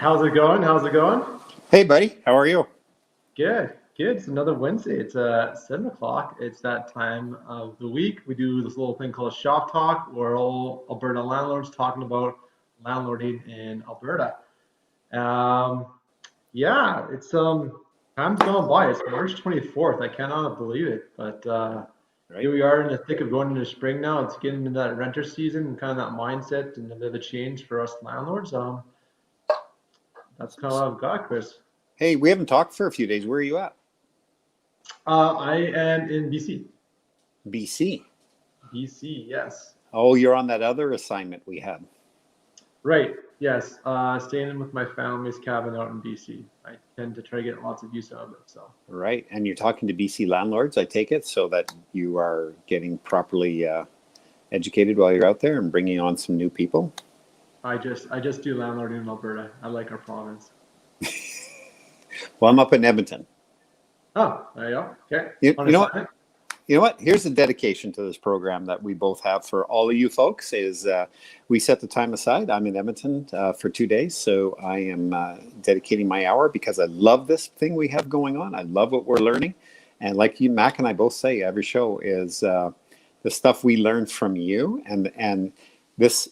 How's it going? How's it going? Hey, buddy. How are you? Good, good. It's another Wednesday. It's 7 o'clock. It's that time of the week. We do this little thing called Shop Talk, where all Alberta landlords talking about landlording in Alberta. Um, yeah, it's time's gone by. It's March 24th. I cannot believe it, but here Right. we are in the thick of going into spring now. It's getting into that renter season and kind of that mindset and a bit of a change for us landlords. That's kind of what I've got, Chris. Hey, we haven't talked for a few days. Where are you at? I am in BC. BC. BC, yes. Oh, you're on that other assignment we had. Right, yes. Staying in with my family's cabin out in BC. I tend to try to get lots of use out of it. So Right. And you're talking to BC landlords, I take it, so that you are getting properly educated while you're out there and bringing on some new people. I just do landlording in Alberta. I like our province. Well, I'm up in Edmonton. Oh, there you go. Okay. You, On you know what? assignment? You know what? Here's a dedication to this program that we both have for all of you folks is we set the time aside. I'm in Edmonton for 2 days. So I am dedicating my hour because I love this thing we have going on. I love what we're learning. And like you, Mac and I both say every show is the stuff we learn from you and this,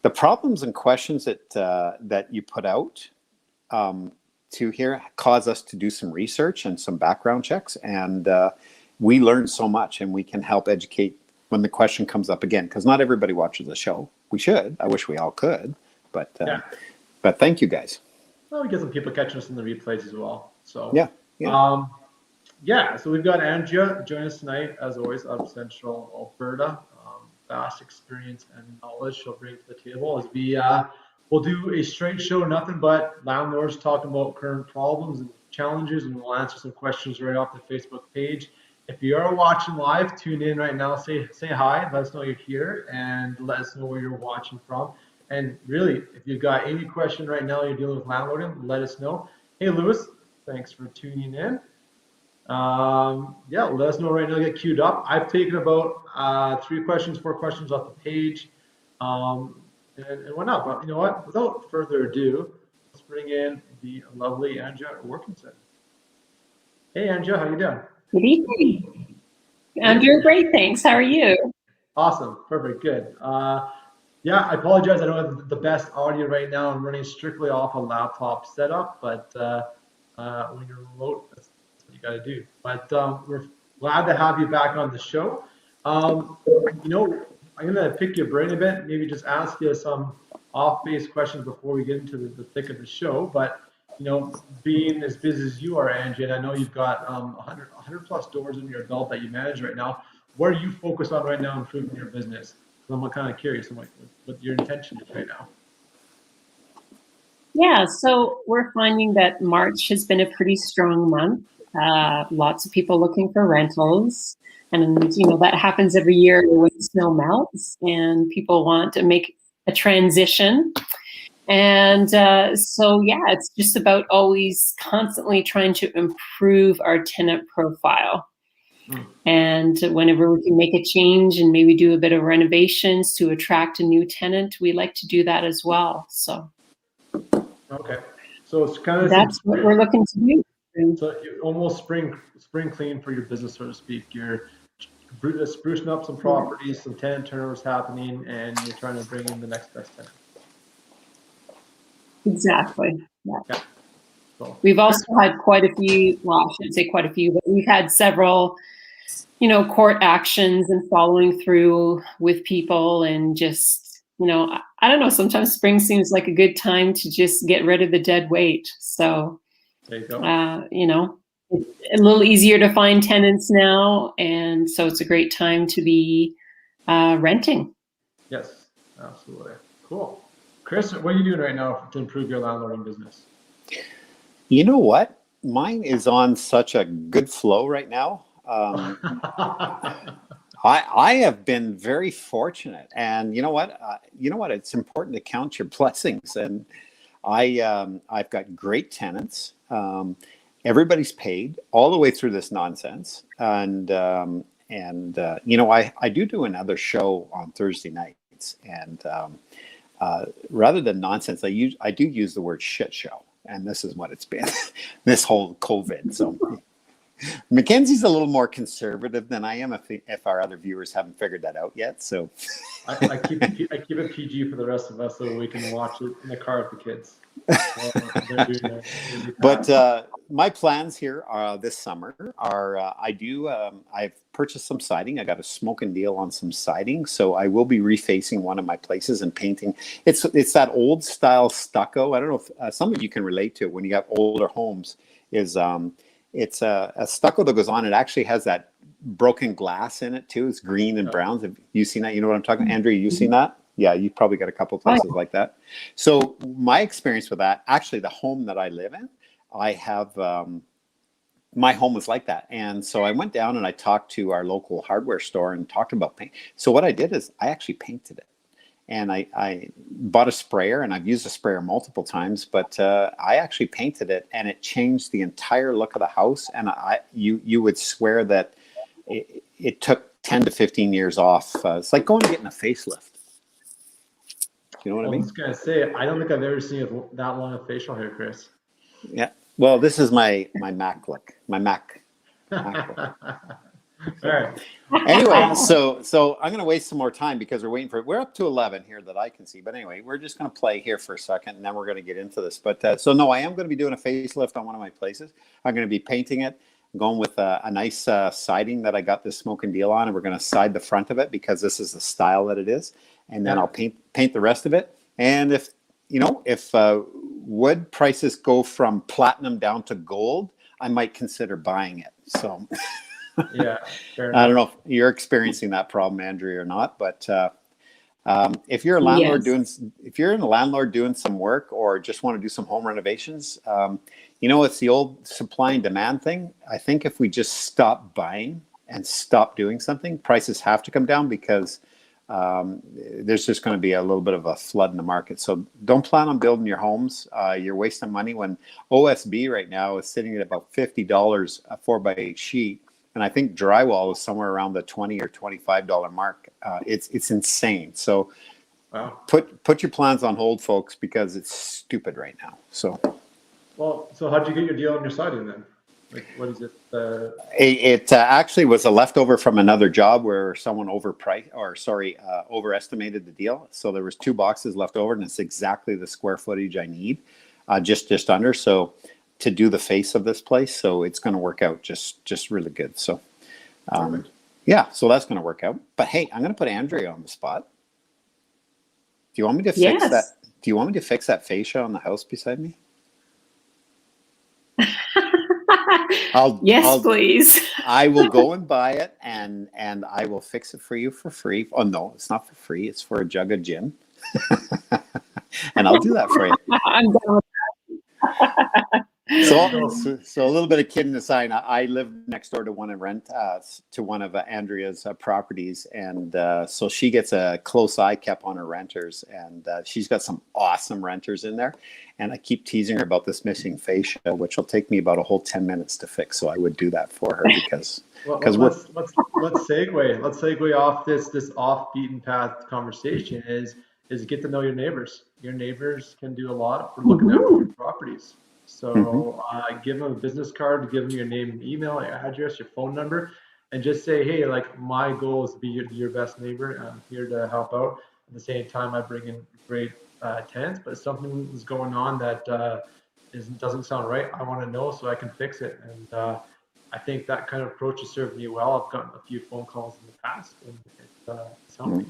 the problems and questions that you put out to here cause us to do some research and some background checks. And we learn so much and we can help educate when the question comes up again, because not everybody watches the show. We should. I wish we all could, but Yeah. but thank you guys. Well, we get some people catching us in the replays as well. So Yeah, yeah. yeah. So we've got Andrea join us tonight, as always, out of Central Alberta. Vast experience and knowledge she'll bring to the table as we'll do a straight show, nothing but landlords talking about current problems and challenges, and we'll answer some questions right off the Facebook page. If you are watching live, tune in right now. Say hi. Let us know you're here, and let us know where you're watching from. And really, if you've got any question right now, you're dealing with landlording, let us know. Hey, Lewis, thanks for tuning in. Yeah, let us know right now. Get queued up. I've taken about 4 questions off the page, and whatnot. But you know what? Without further ado, let's bring in the lovely Andrea Warkentin. Hey, Andrea, how you doing? Good evening. I'm doing great, thanks. How are you? Awesome. Perfect. Good. Yeah, I apologize. I don't have the best audio right now. I'm running strictly off a laptop setup, but when you're remote, that's what you got to do. But we're glad to have you back on the show. You know, I'm going to pick your brain a bit, maybe just ask you some off-base questions before we get into the thick of the show. But you know, being as busy as you are, Angie, and I know you've got 100 plus doors in your belt that you manage right now. What are you focused on right now improving your business? Because I'm kind of curious what your intention is right now. Yeah, so we're finding that March has been a pretty strong month. Lots of people looking for rentals. And, you know, that happens every year when the snow melts and people want to make a transition. And so, yeah, it's just about always constantly trying to improve our tenant profile. And whenever we can make a change and maybe do a bit of renovations to attract a new tenant, we like to do that as well. So, okay, so it's kind of that's what we're looking to do. So you're almost spring clean for your business, so to speak. You're sprucing up some properties, some tenant turnovers happening, and you're trying to bring in the next best tenant. Exactly. Yeah. Okay. Cool. We've also had quite a few, well, I shouldn't say quite a few, but we've had several, you know, court actions and following through with people and just, you know, I don't know, sometimes spring seems like a good time to just get rid of the dead weight. So, there you go. You know, it's a little easier to find tenants now. And so it's a great time to be renting. Yes, absolutely. Cool. Chris, what are you doing right now to improve your landlording business? You know what? Mine is on such a good flow right now. I have been very fortunate, and you know what? It's important to count your blessings. And I've got great tenants. Everybody's paid all the way through this nonsense, and you know, I do another show on Thursday nights, and rather than nonsense, I do use the word shit show, and this is what it's been this whole COVID. So Mackenzie's a little more conservative than I am, if our other viewers haven't figured that out yet. So I keep it PG for the rest of us so we can watch it in the car with the kids. But my plans here this summer are I've purchased some siding. I got a smoking deal on some siding, so I will be refacing one of my places and painting. It's that old style stucco. I don't know if some of you can relate to it when you have older homes. It's a stucco that goes on. It actually has that broken glass in it too. It's green and browns. Have you seen that? You know what I'm talking about? Andrea, you seen that? Yeah, you've probably got a couple of places like that. So my experience with that, actually the home that I live in, I have, my home was like that. And so I went down and I talked to our local hardware store and talked about paint. So what I did is I actually painted it. And I bought a sprayer, and I've used a sprayer multiple times, but I actually painted it, and it changed the entire look of the house. And you would swear that it took 10 to 15 years off. It's like going and getting a facelift. You know what I mean? I was gonna say, I don't think I've ever seen that long of facial hair, Chris. Yeah. Well, this is my Mac look. My Mac look. All right. Anyway, so I'm going to waste some more time because we're up to 11 here that I can see. But anyway, we're just going to play here for a second, and then we're going to get into this. But so no, I am going to be doing a facelift on one of my places. I'm going to be painting it. I'm going with a nice siding that I got this smoking deal on, and we're going to side the front of it because this is the style that it is. And then I'll paint the rest of it. And if wood prices go from platinum down to gold, I might consider buying it. So. Yeah, I don't know if you're experiencing that problem, Andrea, or not, but if you're a landlord doing some work or just want to do some home renovations, it's the old supply and demand thing. I think if we just stop buying and stop doing something, prices have to come down because there's just going to be a little bit of a flood in the market. So don't plan on building your homes. You're wasting money when OSB right now is sitting at about $50 a 4x8 sheet. And I think drywall is somewhere around the $20 or $25 mark. It's insane. So put your plans on hold, folks, because it's stupid right now. So how'd you get your deal on your siding then? Like, what is it? It actually was a leftover from another job where someone overestimated the deal. So there was 2 boxes left over, and it's exactly the square footage I need, just under. So to do the face of this place, so it's going to work out just really good. So so that's going to work out. But hey, I'm going to put Andrea on the spot. Do you want me to fix that? Do you want me to fix that fascia on the house beside me? Please. I will go and buy it, and I will fix it for you for free. Oh no, it's not for free. It's for a jug of gin, and I'll do that for you. I'm done with that. So a little bit of kidding aside, I live next door to one of Andrea's properties, and so she gets a close eye kept on her renters, and she's got some awesome renters in there. And I keep teasing her about this missing fascia, which will take me about a whole 10 minutes to fix. So I would do that for her because let's segue off this off beaten path conversation is get to know your neighbors. Your neighbors can do a lot for looking after your properties. So give them a business card, give them your name and email, your address, your phone number, and just say, hey, like my goal is to be your best neighbor. I'm here to help out. At the same time, I bring in great tenants, but if something is going on that doesn't sound right, I want to know so I can fix it. And I think that kind of approach has served me well. I've gotten a few phone calls in the past, and it's helped me.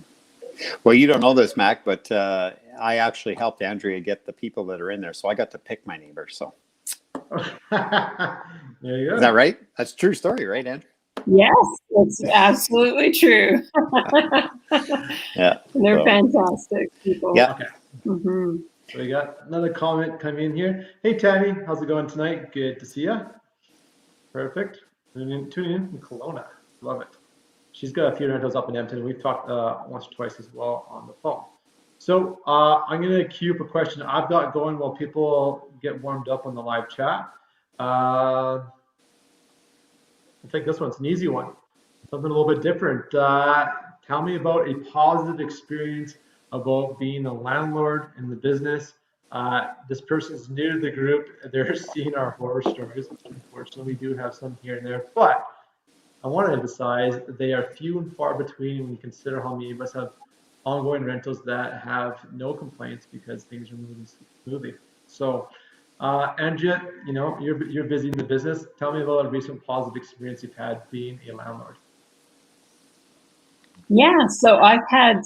Well, you don't know this, Mac, but I actually helped Andrea get the people that are in there, so I got to pick my neighbor. So there you go. Is that right? That's a true story, right, Andrea? Yes, it's absolutely true. Yeah, and they're fantastic people. Yeah. Okay. Mm-hmm. So we got another comment coming in here. Hey, Tammy, how's it going tonight? Good to see you. Perfect. Tuning in from Kelowna. Love it. She's got a few rentals up in Edmonton. We've talked once or twice as well on the phone. So I'm going to queue up a question I've got going while people get warmed up on the live chat. I think this one's an easy one. Something a little bit different. Tell me about a positive experience about being a landlord in the business. This person's new to the group. They're seeing our horror stories. Unfortunately, we do have some here and there, but I want to emphasize that they are few and far between when you consider how many of us have ongoing rentals that have no complaints because things are moving smoothly. So, Andrea, you're busy in the business. Tell me about a recent positive experience you've had being a landlord. Yeah, so I've had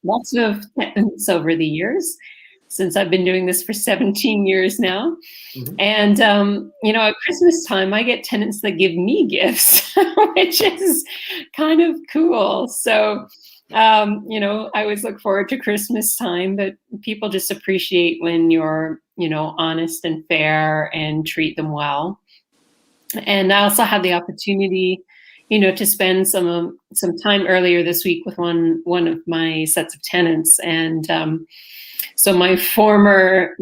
lots of tenants over the years since I've been doing this for 17 years now. Mhm. And, at Christmas time, I get tenants that give me gifts, which is kind of cool. So, I always look forward to Christmas time, but people just appreciate when you're, honest and fair and treat them well. And I also had the opportunity, to spend some time earlier this week with one of my sets of tenants. And so my former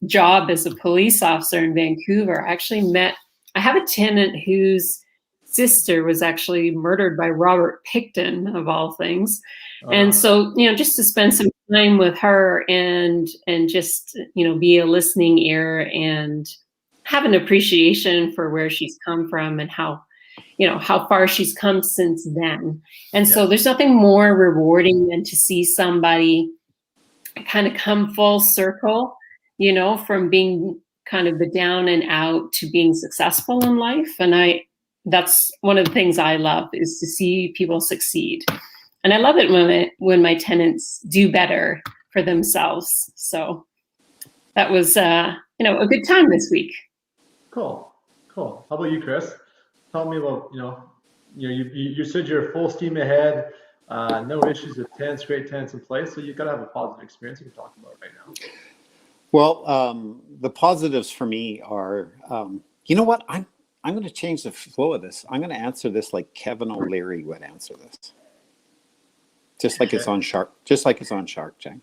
job as a police officer in Vancouver, I have a tenant whose sister was actually murdered by Robert Pickton, of all things. And so, just to spend some time with her and just, be a listening ear and have an appreciation for where she's come from and how far she's come since then. And so there's nothing more rewarding than to see somebody kind of come full circle, from being kind of the down and out to being successful in life. And that's one of the things I love, is to see people succeed. And I love it when my tenants do better for themselves. So that was, a good time this week. Cool. How about you, Chris? Tell me about, you said you're full steam ahead, no issues with tenants, great tenants in place. So you've got to have a positive experience you can talk about right now. Well, the positives for me are, you know what? I'm going to change the flow of this. I'm going to answer this like Kevin O'Leary would answer this. Just like it's on Shark Tank.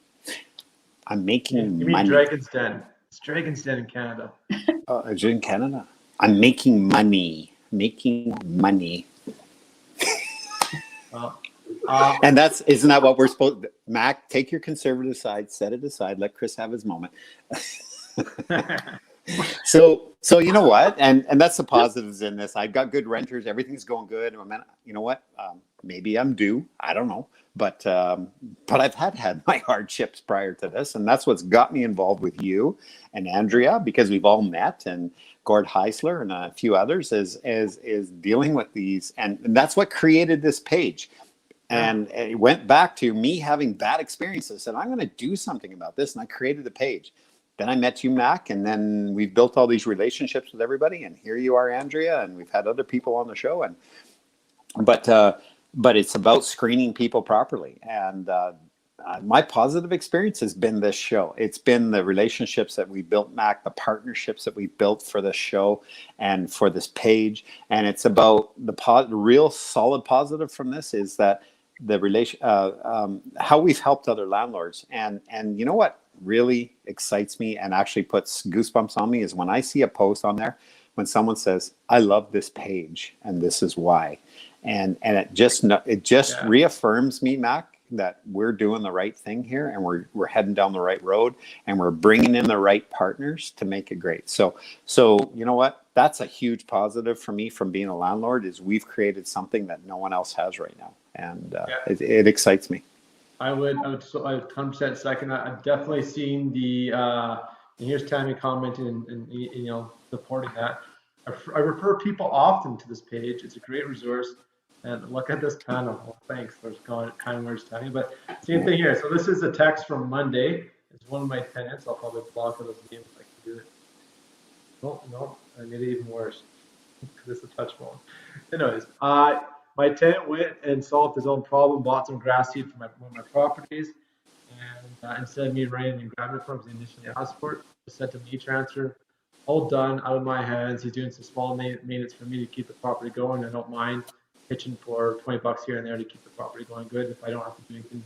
I'm making money. You mean Dragon's Den? It's Dragon's Den in Canada. Is it in Canada? I'm making money. And isn't that what we're supposed to, Mac, take your conservative side, set it aside, let Chris have his moment. So you know what? And that's the positives in this. I've got good renters, everything's going good. You know what? Maybe I'm due. I don't know. But I've had my hardships prior to this, and that's what's got me involved with you and Andrea, because we've all met, and Gord Heisler and a few others is dealing with these, and that's what created this page. And it went back to me having bad experiences, and I'm going to do something about this, and I created the page. Then I met you, Mac, and then we've built all these relationships with everybody, and here you are, Andrea, and we've had other people on the show, but it's about screening people properly. And my positive experience has been this show. It's been the relationships that we built, Mac, the partnerships that we built for this show and for this page. And it's about the real solid positive from this is that the relation, how we've helped other landlords. And you know what really excites me and actually puts goosebumps on me is when I see a post on there when someone says, "I love this page and this is why." And it just reaffirms me, Mac, that we're doing the right thing here, and we're heading down the right road, and we're bringing in the right partners to make it great. So you know what? That's a huge positive for me from being a landlord, is we've created something that no one else has right now, and it excites me. I would 100% second that. I've definitely seen the. And here's Tammy commenting and supporting that. I refer people often to this page. It's a great resource. And look at this panel. Well, thanks for kind words, Tammy. But same thing here. So this is a text from Monday. It's one of my tenants. I'll probably block those names if I can do it. No, I made it even worse. This is a touch phone. Anyways, my tenant went and solved his own problem, bought some grass seed from one of my properties, and instead of me running and grabbing it for him, because initially asked for it, just sent him an e-transfer. All done, out of my hands. He's doing some small maintenance for me to keep the property going. I don't mind pitching for $20 here and there to keep the property going good if I don't have to do anything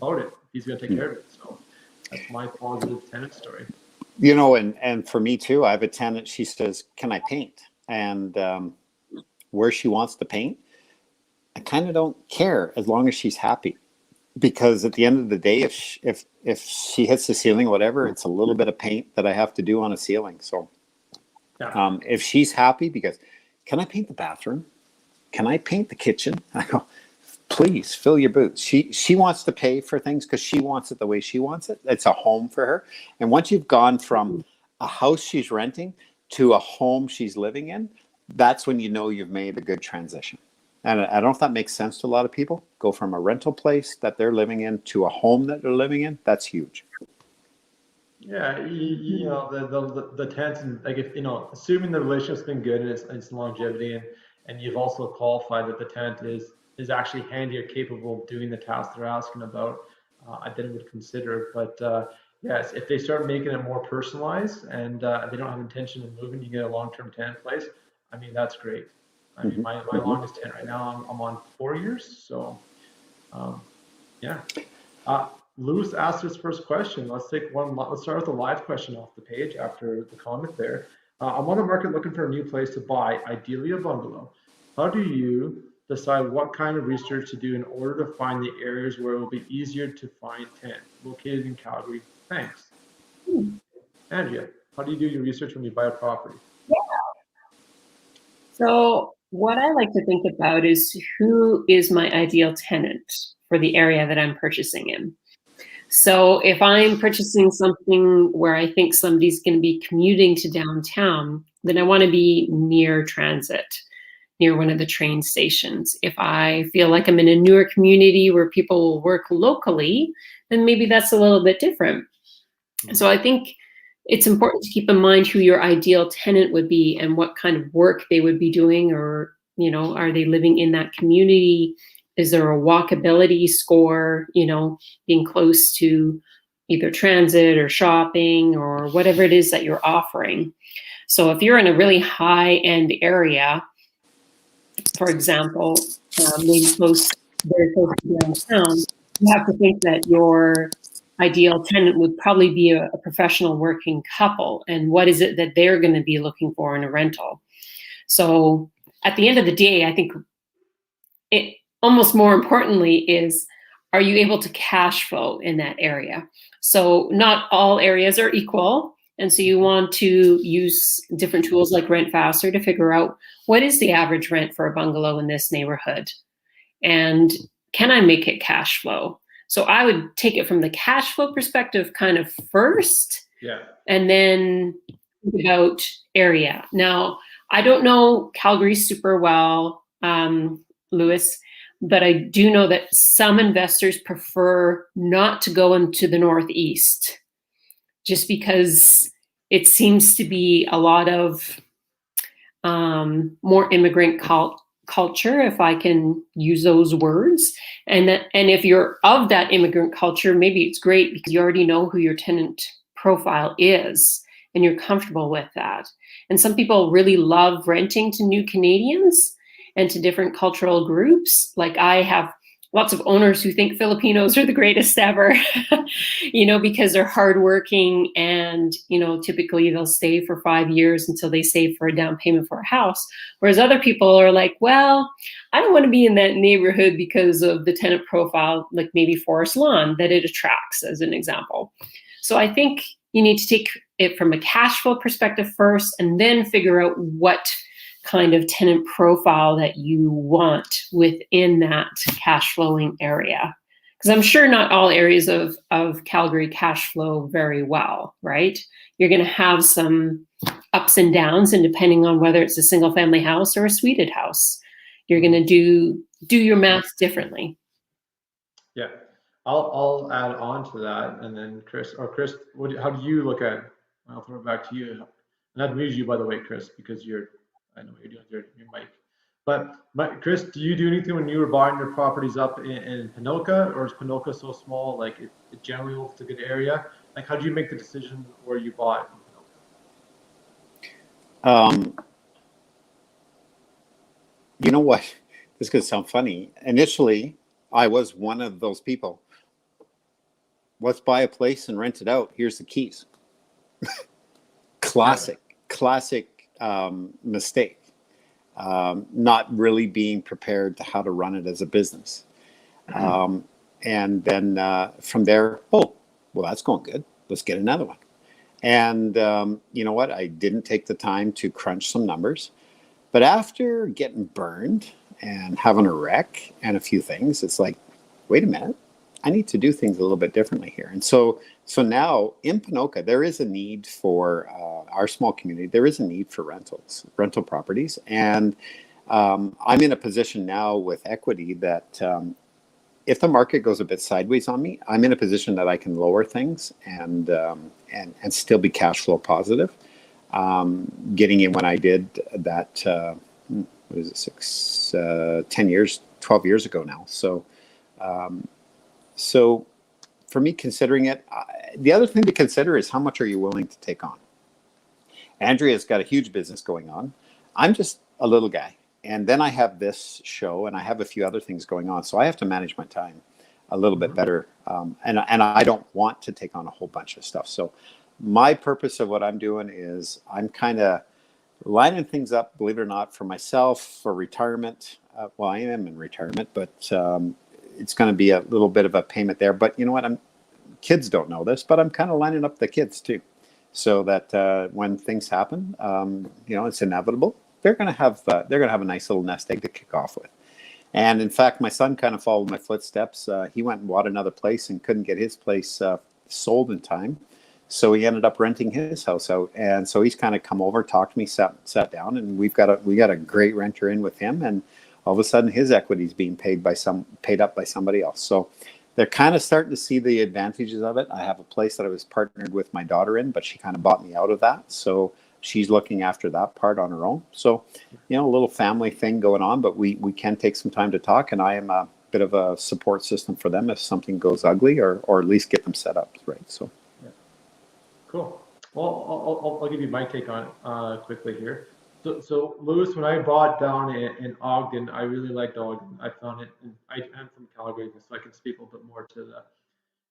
about it. He's going to take care of it. So that's my positive tenant story. And for me too, I have a tenant. She says, "Can I paint?" And where she wants to paint, I kind of don't care as long as she's happy. because at the end of the day, if she hits the ceiling, whatever, it's a little bit of paint that I have to do on a ceiling. So if she's happy, because can I paint the bathroom? Can I paint the kitchen? I go, please fill your boots. She wants to pay for things because she wants it the way she wants it. It's a home for her. And once you've gone from a house she's renting to a home she's living in, that's when you know you've made a good transition. And I don't know if that makes sense to a lot of people. Go from a rental place that they're living in to a home that they're living in. That's huge. Yeah, you know, the tenants, and like, if, you know, assuming the relationship's been good and it's longevity, and you've also qualified that the tenant is actually handy or capable of doing the tasks they're asking about, I then would consider it. But yes, if they start making it more personalized and they don't have intention of moving, you get a long-term tenant place. I mean, that's great. I mean, my longest tenant right now, I'm on 4 years. So, yeah. Lewis asked his first question. Let's take one. Let's start with the live question off the page after the comment there. I'm on the market looking for a new place to buy, ideally a bungalow. How do you decide what kind of research to do in order to find the areas where it will be easier to find tenants located in Calgary? Thanks. Andrea, how do you do your research when you buy a property? So what I like to think about is who is my ideal tenant for the area that I'm purchasing in. So if I'm purchasing something where I think somebody's going to be commuting to downtown, then I want to be near transit, near one of the train stations. If I feel like I'm in a newer community where people will work locally, then maybe that's a little bit different. So I think it's important to keep in mind who your ideal tenant would be and what kind of work they would be doing, or, you know, are they living in that community? Is there a walkability score, you know, being close to either transit or shopping or whatever it is that you're offering. So if you're in a really high-end area, for example, maybe very close to downtown, you have to think that your ideal tenant would probably be a professional working couple, and what is it that they're going to be looking for in a rental. So at the end of the day, I think it almost more importantly is, are you able to cash flow in that area? So not all areas are equal, and so you want to use different tools like Rent Faster to figure out what is the average rent for a bungalow in this neighborhood, and can I make it cash flow? So I would take it from the cash flow perspective kind of first, and then think about area. Now, I don't know Calgary super well, Lewis, but I do know that some investors prefer not to go into the Northeast just because it seems to be a lot of more immigrant culture, if I can use those words. And if you're of that immigrant culture, maybe it's great because you already know who your tenant profile is and you're comfortable with that. And some people really love renting to new Canadians and to different cultural groups. Like I have lots of owners who think Filipinos are the greatest ever, you know, because they're hardworking and, you know, typically they'll stay for 5 years until they save for a down payment for a house. Whereas other people are like, well, I don't want to be in that neighborhood because of the tenant profile, like maybe Forest Lawn, that it attracts, as an example. So I think you need to take it from a cash flow perspective first, and then figure out what kind of tenant profile that you want within that cash flowing area. Because I'm sure not all areas of Calgary cash flow very well, right? You're going to have some ups and downs, and depending on whether it's a single family house or a suited house, you're going to do your math differently. Yeah, I'll add on to that, and then Chris, how do you look at it? I'll throw it back to you. And I've muted you, by the way, Chris, because I know what you're doing with your mic. But Chris, do you do anything when you were buying your properties up in Ponoka, or is Ponoka so small, like it generally looks a good area? Like, how do you make the decision where you bought in Ponoka? You know what? This could sound funny. Initially, I was one of those people. Let's buy a place and rent it out. Here's the keys. Classic mistake. Not really being prepared to how to run it as a business. And then from there, oh, well, that's going good. Let's get another one. And you know what? I didn't take the time to crunch some numbers. But after getting burned and having a wreck and a few things, it's like, wait a minute, I need to do things a little bit differently here. And so now in Ponoka, there is a need for our small community. There is a need for rental properties. And I'm in a position now with equity that if the market goes a bit sideways on me, I'm in a position that I can lower things and still be cash flow positive. Getting in when I did that, what is it, 10 years, 12 years ago now. So for me, considering it, the other thing to consider is how much are you willing to take on? Andrea's got a huge business going on. I'm just a little guy. And then I have this show and I have a few other things going on. So I have to manage my time a little bit better. And I don't want to take on a whole bunch of stuff. So my purpose of what I'm doing is I'm kind of lining things up, believe it or not, for myself, for retirement. Well, I am in retirement, but it's going to be a little bit of a payment there. But you know what? Kids don't know this, but I'm kind of lining up the kids too. So that when things happen, you know, it's inevitable. They're going to have a nice little nest egg to kick off with. And in fact, my son kind of followed my footsteps. He went and bought another place and couldn't get his place sold in time. So he ended up renting his house out. And so he's kind of come over, talked to me, sat down, and we got a great renter in with him. And all of a sudden his equity is being paid up by somebody else. So they're kind of starting to see the advantages of it. I have a place that I was partnered with my daughter in, but she kind of bought me out of that. So she's looking after that part on her own. So, you know, a little family thing going on, but we can take some time to talk, and I am a bit of a support system for them if something goes ugly, or at least get them set up right. So, yeah. Cool. Well, I'll give you my take on it quickly here. So Lewis, when I bought down in Ogden, I really liked Ogden. I found it, and I'm from Calgary, so I can speak a little bit more to the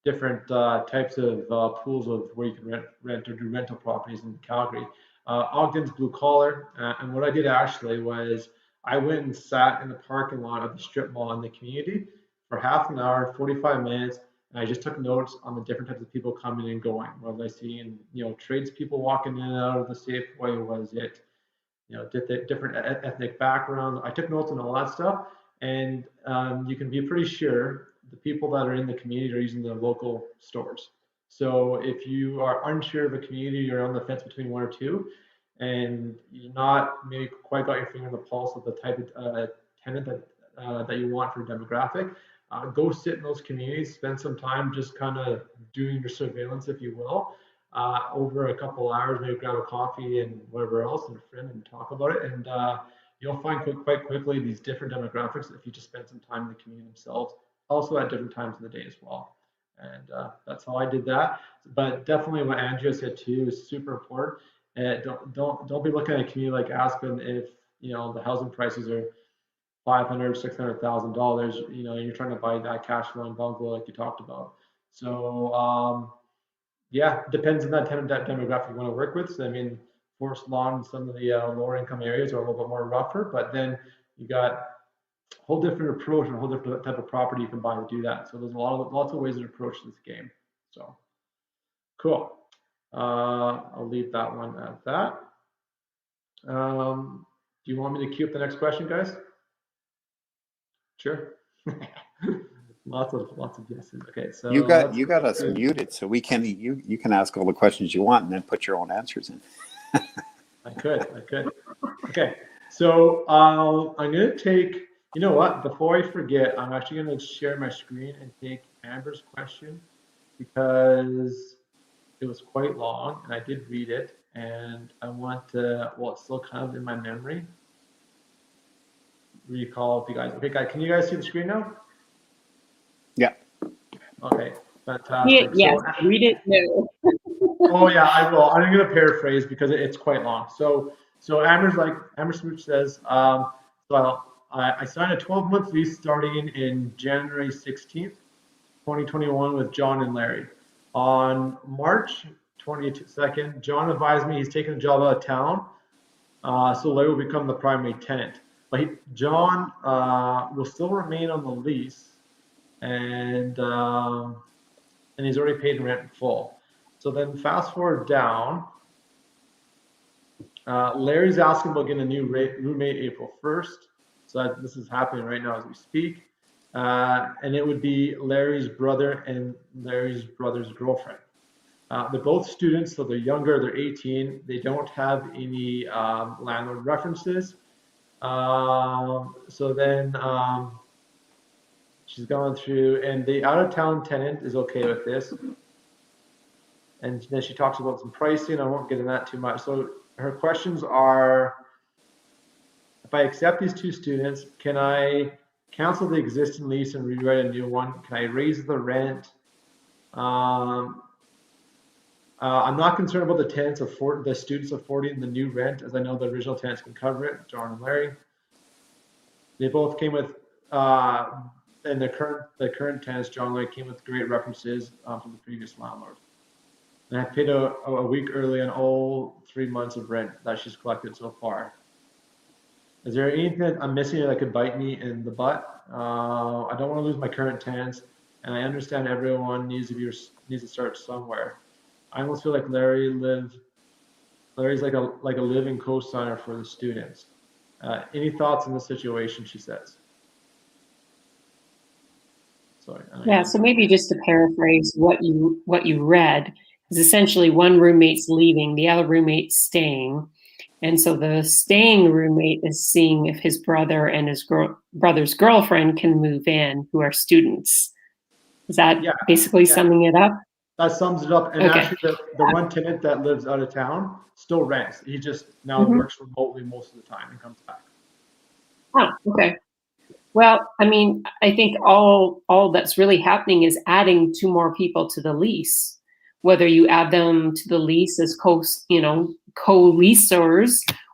different types of pools of where you can rent or do rental properties in Calgary. Ogden's blue collar, and what I did actually was I went and sat in the parking lot of the strip mall in the community for half an hour, 45 minutes, and I just took notes on the different types of people coming and going. Whether I seen, you know, tradespeople walking in and out of the Safeway, was it, you know, different ethnic backgrounds. I took notes on all that stuff, and you can be pretty sure the people that are in the community are using the local stores. So if you are unsure of a community, you're on the fence between one or two, and you're not maybe quite got your finger on the pulse of the type of tenant that you want for demographic, go sit in those communities, spend some time just kind of doing your surveillance, if you will, over a couple hours, maybe grab a coffee and whatever else and a friend and talk about it. And you'll find quite quickly these different demographics if you just spend some time in the community themselves, also at different times of the day as well. And that's how I did that. But definitely what Andrea said too is super important. And don't be looking at a community like Aspen if, you know, the housing prices are $500,000-$600,000. You know, you're trying to buy that cash flowing bungalow like you talked about. So yeah, depends on that tenant demographic you want to work with. So I mean, Forest Lawn and some of the lower income areas are a little bit more rougher, but then you got a whole different approach and a whole different type of property you can buy to do that. So there's lots of ways to approach this game. So cool. I'll leave that one at that. Do you want me to queue up the next question, guys? Sure. Lots of guesses. Okay, so you got us muted, so you can ask all the questions you want and then put your own answers in. I could. Okay, so I'm gonna take. You know what? Before I forget, I'm actually gonna share my screen and take Amber's question because it was quite long and I did read it, and I want to. Well, it's still kind of in my memory. Recall if you guys. Okay, guys, can you guys see the screen now? Yeah. Okay, fantastic. Yes, So, read it now. oh yeah, I will. I'm gonna paraphrase because it's quite long. So Amber Smooch says, so I signed a 12-month lease starting in January 16th, 2021 with John and Larry. On March 22nd, John advised me he's taking a job out of town, so Larry will become the primary tenant. But John will still remain on the lease and he's already paid rent in full. So then fast forward down, Larry's asking about getting a new roommate April 1st. So this is happening right now as we speak. And it would be Larry's brother and Larry's brother's girlfriend. They're both students, so they're younger, they're 18. They don't have any landlord references. So then she's going through, and the out-of-town tenant is okay with this. And then she talks about some pricing. I won't get into that too much. So her questions are, if I accept these two students, can I cancel the existing lease and rewrite a new one? Can I raise the rent? I'm not concerned about the the students affording the new rent, as I know the original tenants can cover it, John and Larry. They both came with, and the current tenants, John and Larry, came with great references from the previous landlord. And I paid a week early on all 3 months of rent that she's collected so far. Is there anything that I'm missing that could bite me in the butt? I don't want to lose my current tenants, and I understand everyone needs to start somewhere. I almost feel like Larry's like a living co-signer for the students. Any thoughts on the situation? She says. Sorry. Yeah. So maybe just to paraphrase what you read is essentially one roommate's leaving, the other roommate's staying. And so the staying roommate is seeing if his brother and his brother's girlfriend can move in, who are students. Is that basically summing it up? That sums it up. And actually, the one tenant that lives out of town still rents. He just now works remotely most of the time and comes back. Oh, okay. Well, I mean, I think all that's really happening is adding 2 more people to the lease. Whether you add them to the lease as co-leasers,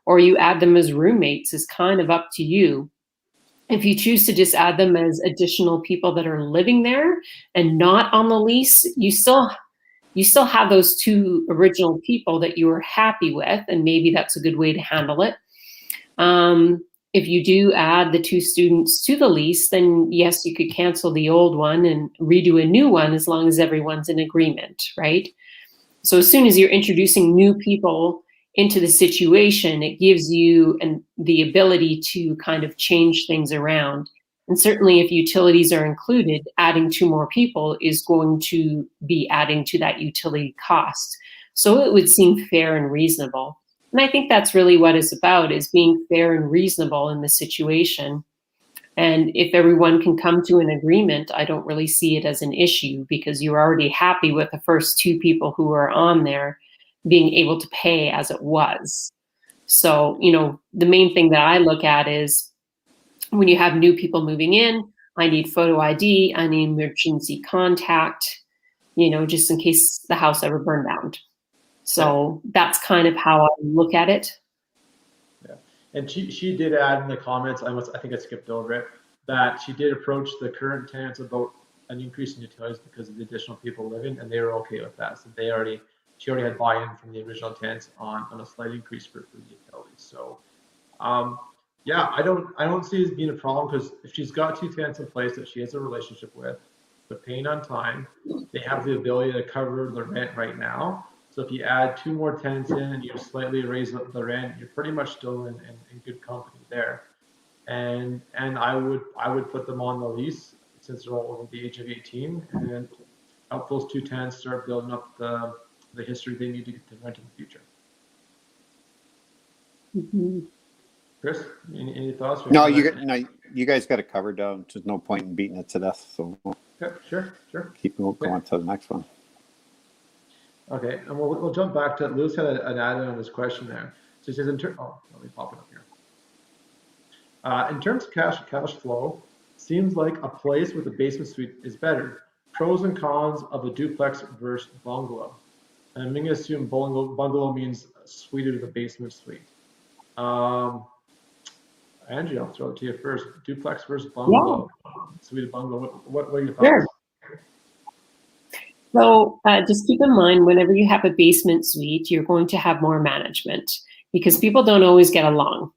or you add them as roommates is kind of up to you. If you choose to just add them as additional people that are living there and not on the lease, you still have those 2 original people that you were happy with, and maybe that's a good way to handle it. If you do add the 2 students to the lease, then yes, you could cancel the old one and redo a new one as long as everyone's in agreement, right? So as soon as you're introducing new people into the situation, it gives you the ability to kind of change things around. And certainly if utilities are included, adding 2 more people is going to be adding to that utility cost. So it would seem fair and reasonable. And I think that's really what it's about, is being fair and reasonable in the situation. And if everyone can come to an agreement, I don't really see it as an issue, because you're already happy with the first 2 people who are on there being able to pay as it was. So, the main thing that I look at is when you have new people moving in, I need photo ID, I need emergency contact, just in case the house ever burned down. So that's kind of how I look at it. Yeah, and she did add in the comments, I think I skipped over it, that she did approach the current tenants about an increase in utilities because of the additional people living, and they were okay with that. So she already had buy-in from the original tenants on a slight increase for the utilities. So I don't see it as being a problem, because if she's got 2 tenants in place that she has a relationship with, they're paying on time, they have the ability to cover the rent right now. So if you add 2 more tenants in and you slightly raise up the rent, you're pretty much still in good company there. And I would put them on the lease since they're all over the age of 18, and help those 2 tenants start building up the history they need to get to rent in the future. Mm-hmm. Chris, any thoughts? No, you guys got it covered. There's no point in beating it to death. So okay, sure. Keep going to the next one. Okay, and we'll jump back to Lewis had an add-in on this question there. So he says, let me pop it up here. In terms of cash flow, seems like a place with a basement suite is better. Pros and cons of a duplex versus bungalow. And I'm going to assume bungalow means suited with a basement suite. Andrea, I'll throw it to you first. Duplex versus bungalow. Suited bungalow. What are your thoughts? Sure. So just keep in mind, whenever you have a basement suite, you're going to have more management, because people don't always get along.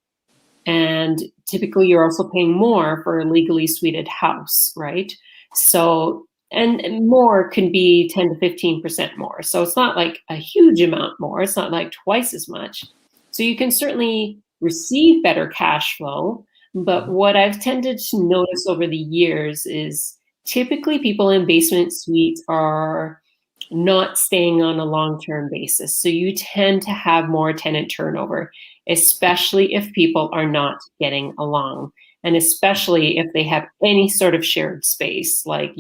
And typically you're also paying more for a legally suited house, right? So, and more can be 10 to 15% more. So it's not like a huge amount more. It's not like twice as much. So you can certainly receive better cash flow. But what I've tended to notice over the years is typically people in basement suites are not staying on a long-term basis. So you tend to have more tenant turnover, especially if people are not getting along. And especially if they have any sort of shared space, like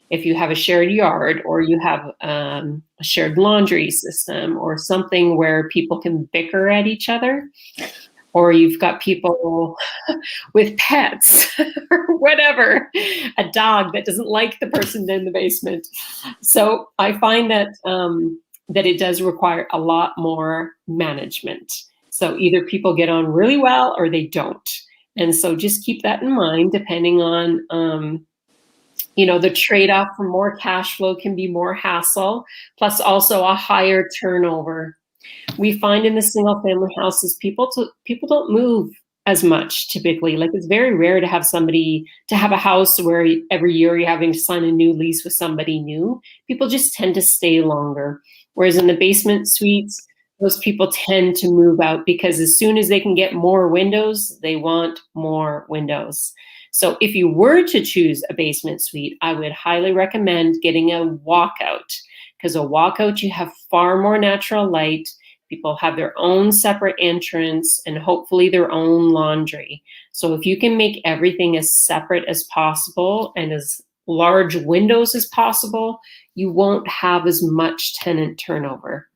if you have a shared yard, or you have a shared laundry system, or something where people can bicker at each other, or you've got people with pets or whatever, a dog that doesn't like the person in the basement. So I find that that it does require a lot more management. So either people get on really well or they don't. And so just keep that in mind, depending on, the trade-off for more cash flow can be more hassle, plus also a higher turnover. We find in the single family houses, people don't move as much typically. Like, it's very rare to have a house where every year you're having to sign a new lease with somebody new. People just tend to stay longer. Whereas in the basement suites, those people tend to move out because as soon as they can get more windows, they want more windows. So if you were to choose a basement suite, I would highly recommend getting a walkout, because a walkout, you have far more natural light. People have their own separate entrance and hopefully their own laundry. So if you can make everything as separate as possible and as large windows as possible, you won't have as much tenant turnover.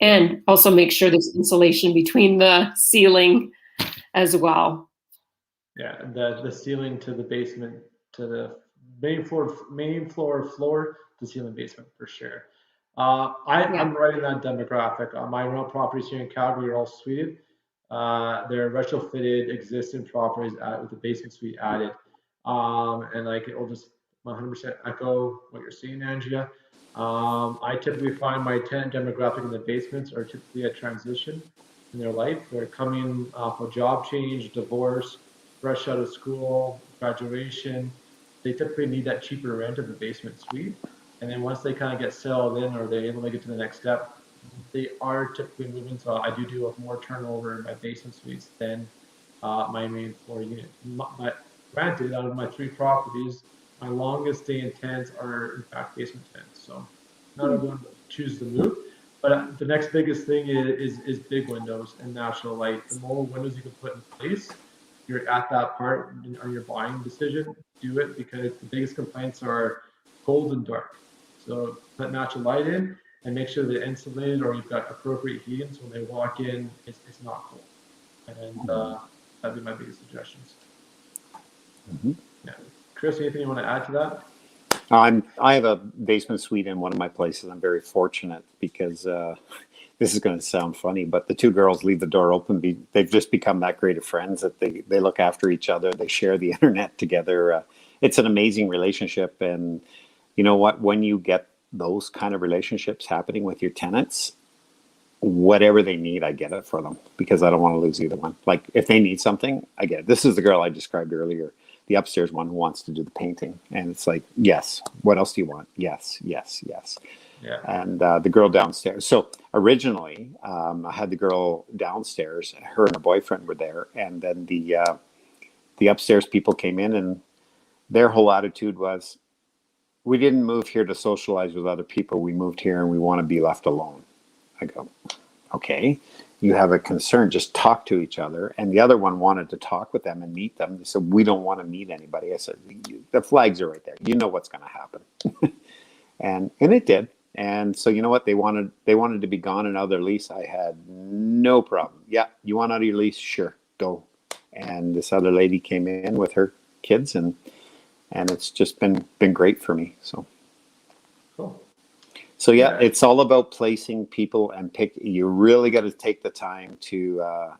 And also make sure there's insulation between the ceiling as well. Yeah, the ceiling to the basement, to the main floor to ceiling basement for sure. I'm right in that demographic. My rental properties here in Calgary are all suited. They're retrofitted existing properties with the basement suite added. And like it'll just 100% echo what you're seeing, Andrea. I typically find my tenant demographic in the basements are typically a transition in their life. They're coming off a job change, divorce, fresh out of school, graduation. They typically need that cheaper rent of the basement suite. And then once they kind of get settled in or they're able to get to the next step, they are typically moving. So I do have more turnover in my basement suites than my main floor unit. But granted, out of my 3 properties, my longest staying tenants are in fact basement tenants. So not everyone chooses to move. But the next biggest thing is big windows and natural light. The more windows you can put in place, you're at that part on your buying decision, do it, because the biggest complaints are cold and dark. So put natural light in and make sure they're insulated or you've got appropriate heating so when they walk in, it's not cold. And that'd be my biggest suggestions. Yeah. Chris, anything you want to add to that? I have a basement suite in one of my places. I'm very fortunate because this is going to sound funny, but the 2 girls leave the door open. They've just become that great of friends that they look after each other. They share the internet together. It's an amazing relationship. And you know what? When you get those kind of relationships happening with your tenants, whatever they need, I get it for them because I don't want to lose either one. Like if they need something, I get it. This is the girl I described earlier, the upstairs one who wants to do the painting. And it's like, yes, what else do you want? Yes, yes, yes. Yeah. And the girl downstairs. So originally, I had the girl downstairs. Her and her boyfriend were there, and then the upstairs people came in, and their whole attitude was, "We didn't move here to socialize with other people. We moved here, and we want to be left alone." I go, "Okay, you have a concern. Just talk to each other." And the other one wanted to talk with them and meet them. They said, "We don't want to meet anybody." I said, "The flags are right there. You know what's going to happen," and it did. And so you know what? They wanted to be gone and out of their lease. I had no problem. Yeah, you want out of your lease? Sure, go. And this other lady came in with her kids, and it's just been great for me. So cool. So yeah, it's all about placing people and pick. You really got to take the time to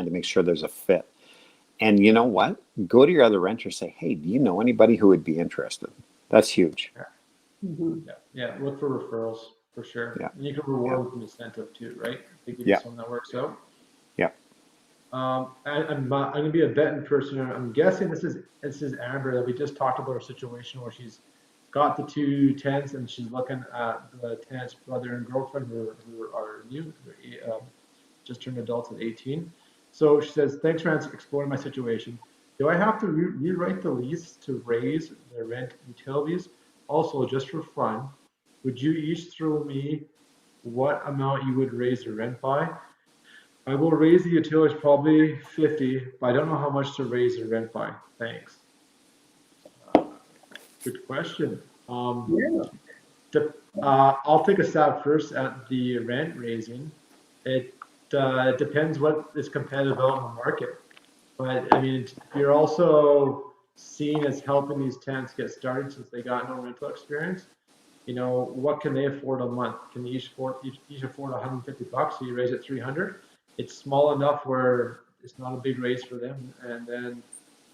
make sure there's a fit. And you know what? Go to your other renter, say, "Hey, do you know anybody who would be interested?" That's huge. Yeah. Yeah. Look for referrals for sure. Yeah. And you can reward with an incentive too, right? They give you something that works out. Yeah. I'm gonna be a betting person. I'm guessing this is Amber that we just talked about her situation where she's got the two tenants and she's looking at the tenant's brother and girlfriend who are new, just turned adults at 18. So she says, thanks for exploring my situation. Do I have to rewrite the lease to raise the rent utilities? Also, just for fun, would you each throw me what amount you would raise the rent by? I will raise the utilities probably 50, but I don't know how much to raise the rent by. Thanks. Good question. I'll take a stab first at the rent raising. It depends what is competitive out in the market. But I mean, you're also seen as helping these tenants get started since they got no rental experience. You know, what can they afford a month? Can they each afford $150? So you raise it 300. It's small enough where it's not a big raise for them, and then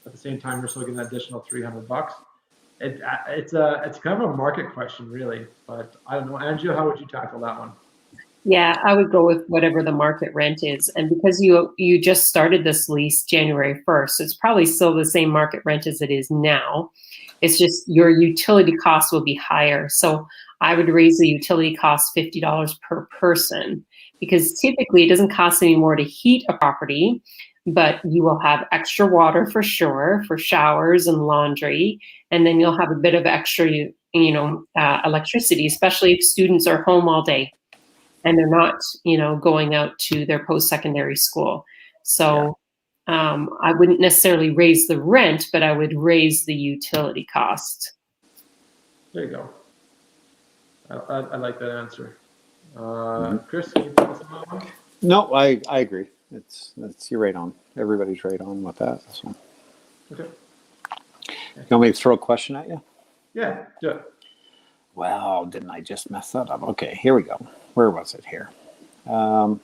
at the same time, you're still getting an additional $300. It's kind of a market question, really. But I don't know, Andrea, how would you tackle that one? Yeah, I would go with whatever the market rent is. And because you just started this lease January 1st, it's probably still the same market rent as it is now. It's just your utility costs will be higher. So I would raise the utility cost $50 per person, because typically it doesn't cost any more to heat a property, but you will have extra water for sure, for showers and laundry. And then you'll have a bit of extra, electricity, especially if students are home all day and they're not, going out to their post-secondary school. So I wouldn't necessarily raise the rent, but I would raise the utility cost. There you go. I like that answer. Chris, can you tell us about one? No, I agree. You're right on. Everybody's right on with that. So. Okay. You want me to throw a question at you? Yeah, do it. Well, didn't I just mess that up? Okay, here we go. Where was it here? I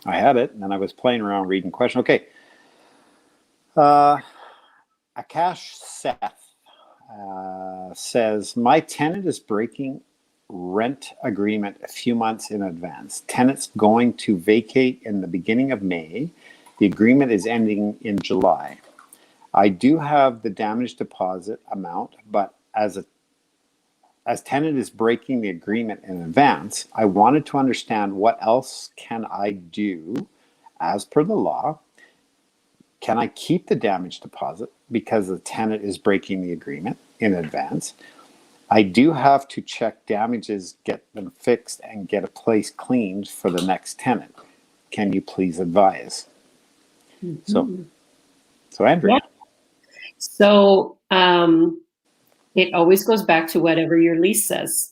had it, and then I was playing around reading question. Okay. Akash Seth says, my tenant is breaking rent agreement a few months in advance. Tenant's going to vacate in the beginning of May. The agreement is ending in July. I do have the damage deposit amount, but as tenant is breaking the agreement in advance, I wanted to understand what else can I do as per the law. Can I keep the damage deposit because the tenant is breaking the agreement in advance? I do have to check damages, get them fixed, and get a place cleaned for the next tenant. Can you please advise? Mm-hmm. So Andrea. Yeah. So it always goes back to whatever your lease says.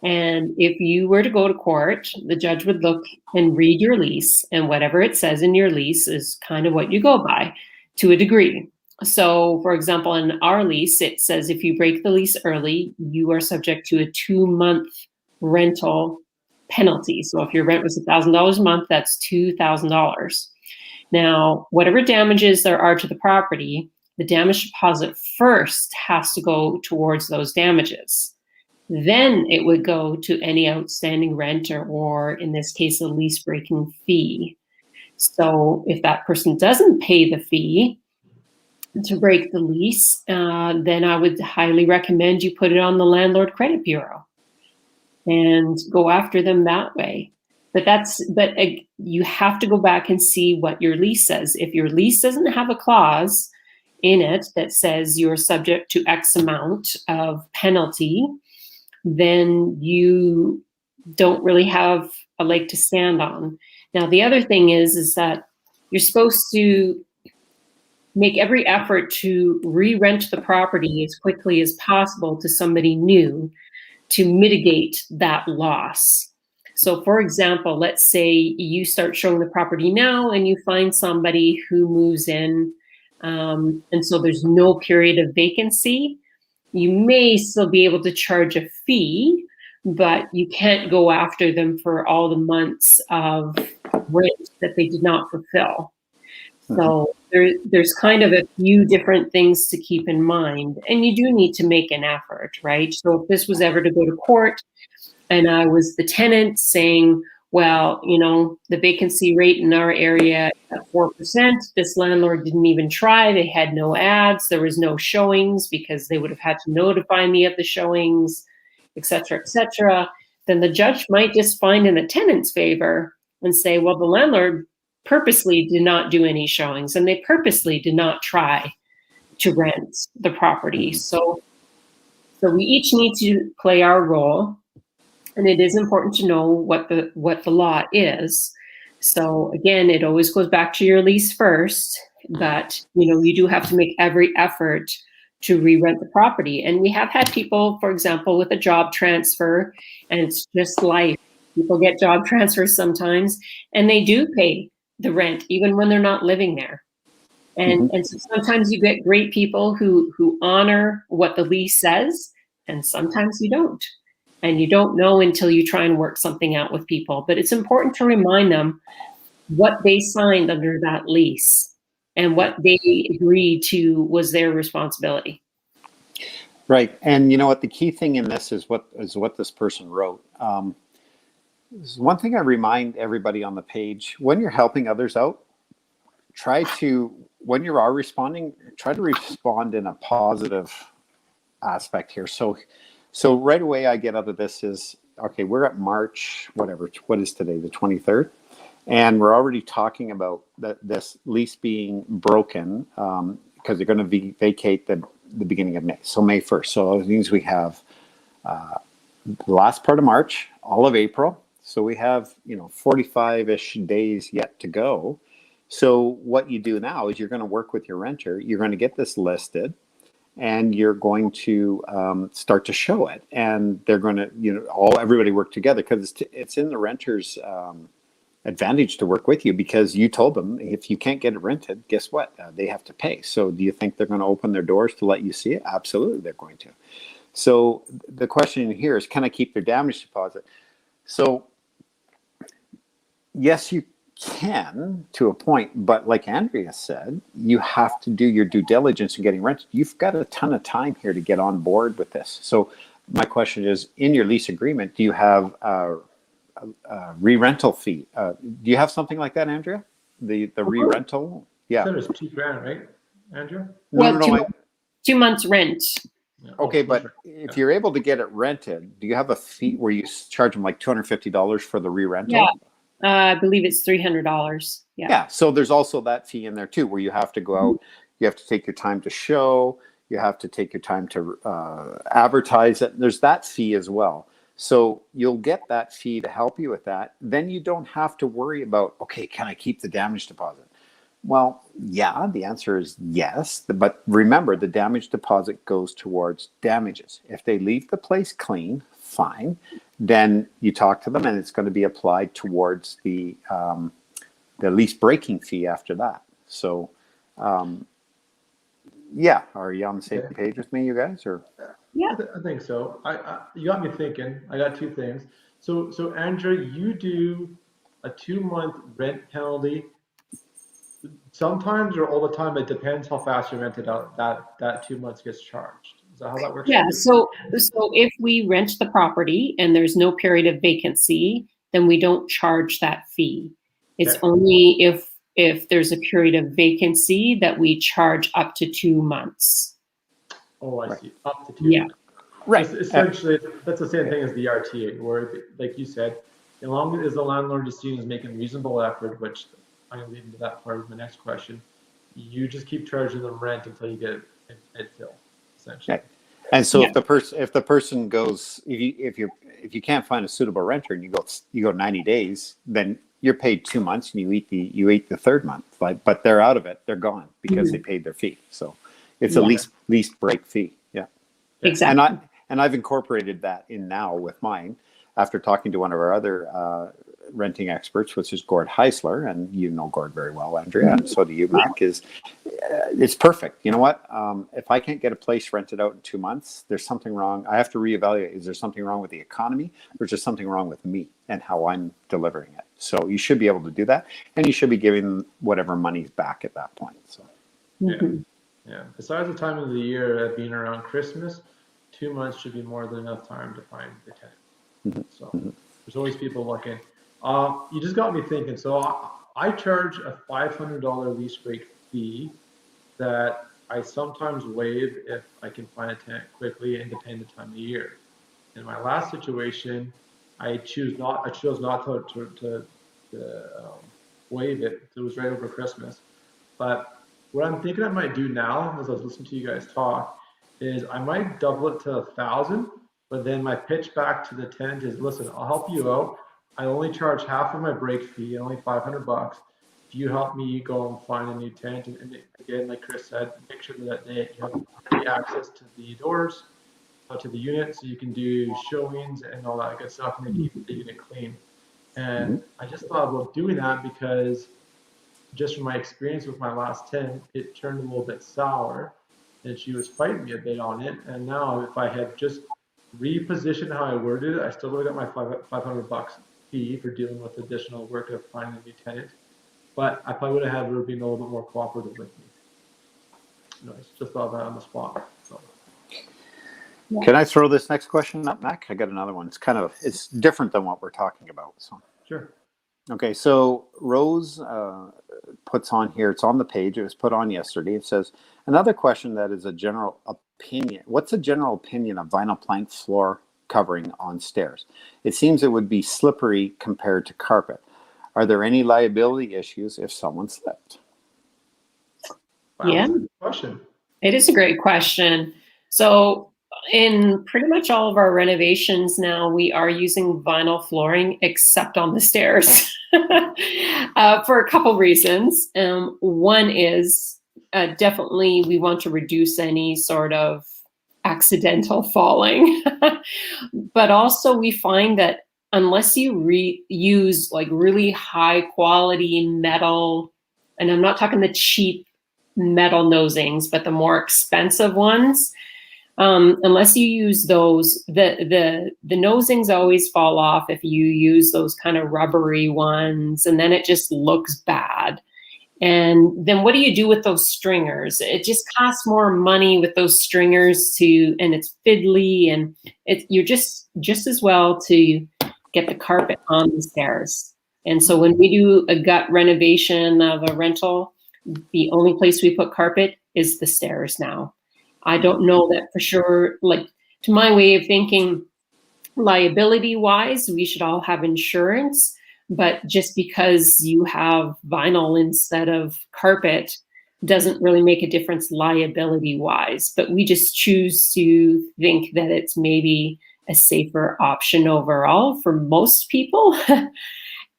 And if you were to go to court, the judge would look and read your lease, and whatever it says in your lease is kind of what you go by to a degree. So, for example, in our lease, it says if you break the lease early, you are subject to a 2-month rental penalty. So if your rent was $1,000 a month, that's $2,000. Now, whatever damages there are to the property, the damage deposit first has to go towards those damages. Then it would go to any outstanding rent or in this case, a lease breaking fee. So if that person doesn't pay the fee to break the lease, then I would highly recommend you put it on the Landlord Credit Bureau and go after them that way. But you have to go back and see what your lease says. If your lease doesn't have a clause in it that says you're subject to X amount of penalty, then you don't really have a leg to stand on. Now, the other thing is that you're supposed to make every effort to re-rent the property as quickly as possible to somebody new to mitigate that loss. So for example, let's say you start showing the property now and you find somebody who moves in, and so there's no period of vacancy. You may still be able to charge a fee, but you can't go after them for all the months of rent that they did not fulfill. So there's kind of a few different things to keep in mind, and you do need to make an effort, right? So if this was ever to go to court and I was the tenant saying, well, the vacancy rate in our area at 4%. This landlord didn't even try. They had no ads. There was no showings because they would have had to notify me of the showings, et cetera, et cetera. Then the judge might just find in the tenant's favor and say, well, the landlord purposely did not do any showings and they purposely did not try to rent the property. So we each need to play our role. And it is important to know what the law is. So again, it always goes back to your lease first, but you do have to make every effort to re-rent the property. And we have had people, for example, with a job transfer, and it's just life. People get job transfers sometimes, and they do pay the rent even when they're not living there. And so sometimes you get great people who honor what the lease says, and sometimes you don't. And you don't know until you try and work something out with people. But it's important to remind them what they signed under that lease and what they agreed to was their responsibility. Right. And you know what? The key thing in this is what this person wrote. One thing I remind everybody on the page, when you're helping others out, when you are responding, try to respond in a positive aspect here. So right away I get out of this is, okay, we're at March, whatever, what is today, the 23rd? And we're already talking about this lease being broken because they're going to vacate the beginning of May. So May 1st. So that means we have the last part of March, all of April. So we have, 45-ish days yet to go. So what you do now is you're going to work with your renter. You're going to get this listed. And you're going to start to show it, and they're going to, everybody work together because it's in the renter's advantage to work with you because you told them if you can't get it rented, guess what? They have to pay. So do you think they're going to open their doors to let you see it? Absolutely, they're going to. So the question here is, can I keep their damage deposit? So yes, you can to a point, but like Andrea said, you have to do your due diligence in getting rented. You've got a ton of time here to get on board with this. So my question is, in your lease agreement, do you have a re-rental fee? Do you have something like that, Andrea? The re-rental? Yeah. So there's $2,000, right, Andrea? No. 2 months rent. Yeah. Okay, but if you're able to get it rented, do you have a fee where you charge them like $250 for the re-rental? Yeah. I believe it's $300. Yeah. So there's also that fee in there too, where you have to go out, you have to take your time to show, you have to take your time to advertise it. There's that fee as well. So you'll get that fee to help you with that. Then you don't have to worry about, okay, can I keep the damage deposit? Well, yeah, the answer is yes. But remember, the damage deposit goes towards damages. If they leave the place clean, fine. Then you talk to them and it's going to be applied towards the lease breaking fee after that. So, yeah, are you on the same page with me, you guys? Or yeah, I think so. You got me thinking. I got two things. So Andrea, you do a 2-month rent penalty. Sometimes or all the time, it depends how fast you rent it out. That 2 months gets charged. Is that how that works? Yeah. So if we rent the property and there's no period of vacancy, then we don't charge that fee. It's only if there's a period of vacancy that we charge up to 2 months. Oh, I see. Up to 2 months. Right. Essentially, that's the same thing as the RTA, where, like you said, as long as the landlord is seen as making reasonable effort, which I'm going to lead into that part of my next question, you just keep charging them rent until you get it filled, essentially. Okay. And so if the person goes, if you can't find a suitable renter and you go 90 days, then you're paid 2 months and you eat the third month, but they're out of it, they're gone because they paid their fee. So it's a lease break fee. Yeah. Exactly. And I've incorporated that in now with mine after talking to one of our other renting experts, which is Gord Heisler, and you know Gord very well, Andrea, and so do you, Mac. It's perfect. You know what? If I can't get a place rented out in 2 months, there's something wrong. I have to reevaluate. Is there something wrong with the economy, or is there something wrong with me and how I'm delivering it? So you should be able to do that, and you should be giving whatever money's back at that point. So. Yeah. Besides the time of the year being around Christmas, 2 months should be more than enough time to find the tenant. So there's always people looking. You just got me thinking. So I charge a $500 lease break fee that I sometimes waive if I can find a tenant quickly and depending the time of year. In my last situation, I chose not to waive it. It was right over Christmas. But what I'm thinking I might do now, as I was listening to you guys talk, is I might double it to 1,000. But then my pitch back to the tenant is, listen, I'll help you out. I only charge half of my break fee, only $500. If you help me go and find a new tenant, and again, like Chris said, make sure that you have free access to the doors, to the unit, so you can do showings and all that good stuff, and then keep the unit clean. And I just thought about doing that because just from my experience with my last tenant, it turned a little bit sour, and she was fighting me a bit on it. And now, if I had just repositioned how I worded it, I still would have got my $500 fee for dealing with additional work of finding a new tenant. But I probably would have had her being a little bit more cooperative with me. You know, I just thought of that on the spot. So. Can I throw this next question up, Mac? I got another one. It's different than what we're talking about. So. Sure. Okay, so Rose puts on here, it's on the page, it was put on yesterday. It says, another question that is a general opinion. What's a general opinion of vinyl plank floor covering on stairs? It seems it would be slippery compared to carpet. Are there any liability issues if someone slipped? Wow, Yeah, good question. it is a great question. So in pretty much all of our renovations now, we are using vinyl flooring except on the stairs for a couple reasons. One is definitely we want to reduce any sort of accidental falling, but also we find that unless you use like really high quality metal, and I'm not talking the cheap metal nosings, but the more expensive ones, unless you use those, the nosings always fall off if you use those kind of rubbery ones, and then it just looks bad. And then what do you do with those stringers? It just costs more money with those stringers and it's fiddly, and you're just as well to get the carpet on the stairs. And so when we do a gut renovation of a rental, the only place we put carpet is the stairs now. I don't know that for sure, like to my way of thinking, liability wise, we should all have insurance, but just because you have vinyl instead of carpet doesn't really make a difference liability wise, but we just choose to think that it's maybe a safer option overall for most people.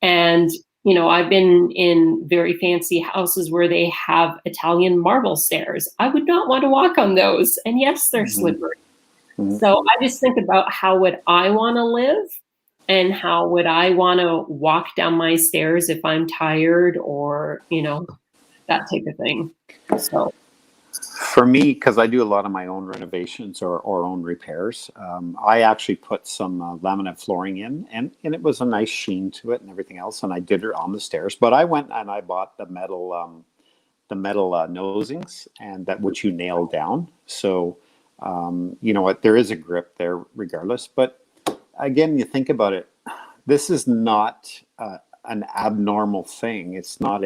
And you know, I've been in very fancy houses where they have Italian marble stairs. I would not want to walk on those. And yes, they're slippery. So I just think about how would I want to live and how would I want to walk down my stairs if I'm tired or, you know, that type of thing. So. For me, because I do a lot of my own renovations or own repairs, I actually put some laminate flooring in, and it was a nice sheen to it and everything else, and I did it on the stairs. But I went and I bought the metal nosings, and that which you nail down. So you know what, there is a grip there regardless. But again, you think about it, this is not an abnormal thing. It's not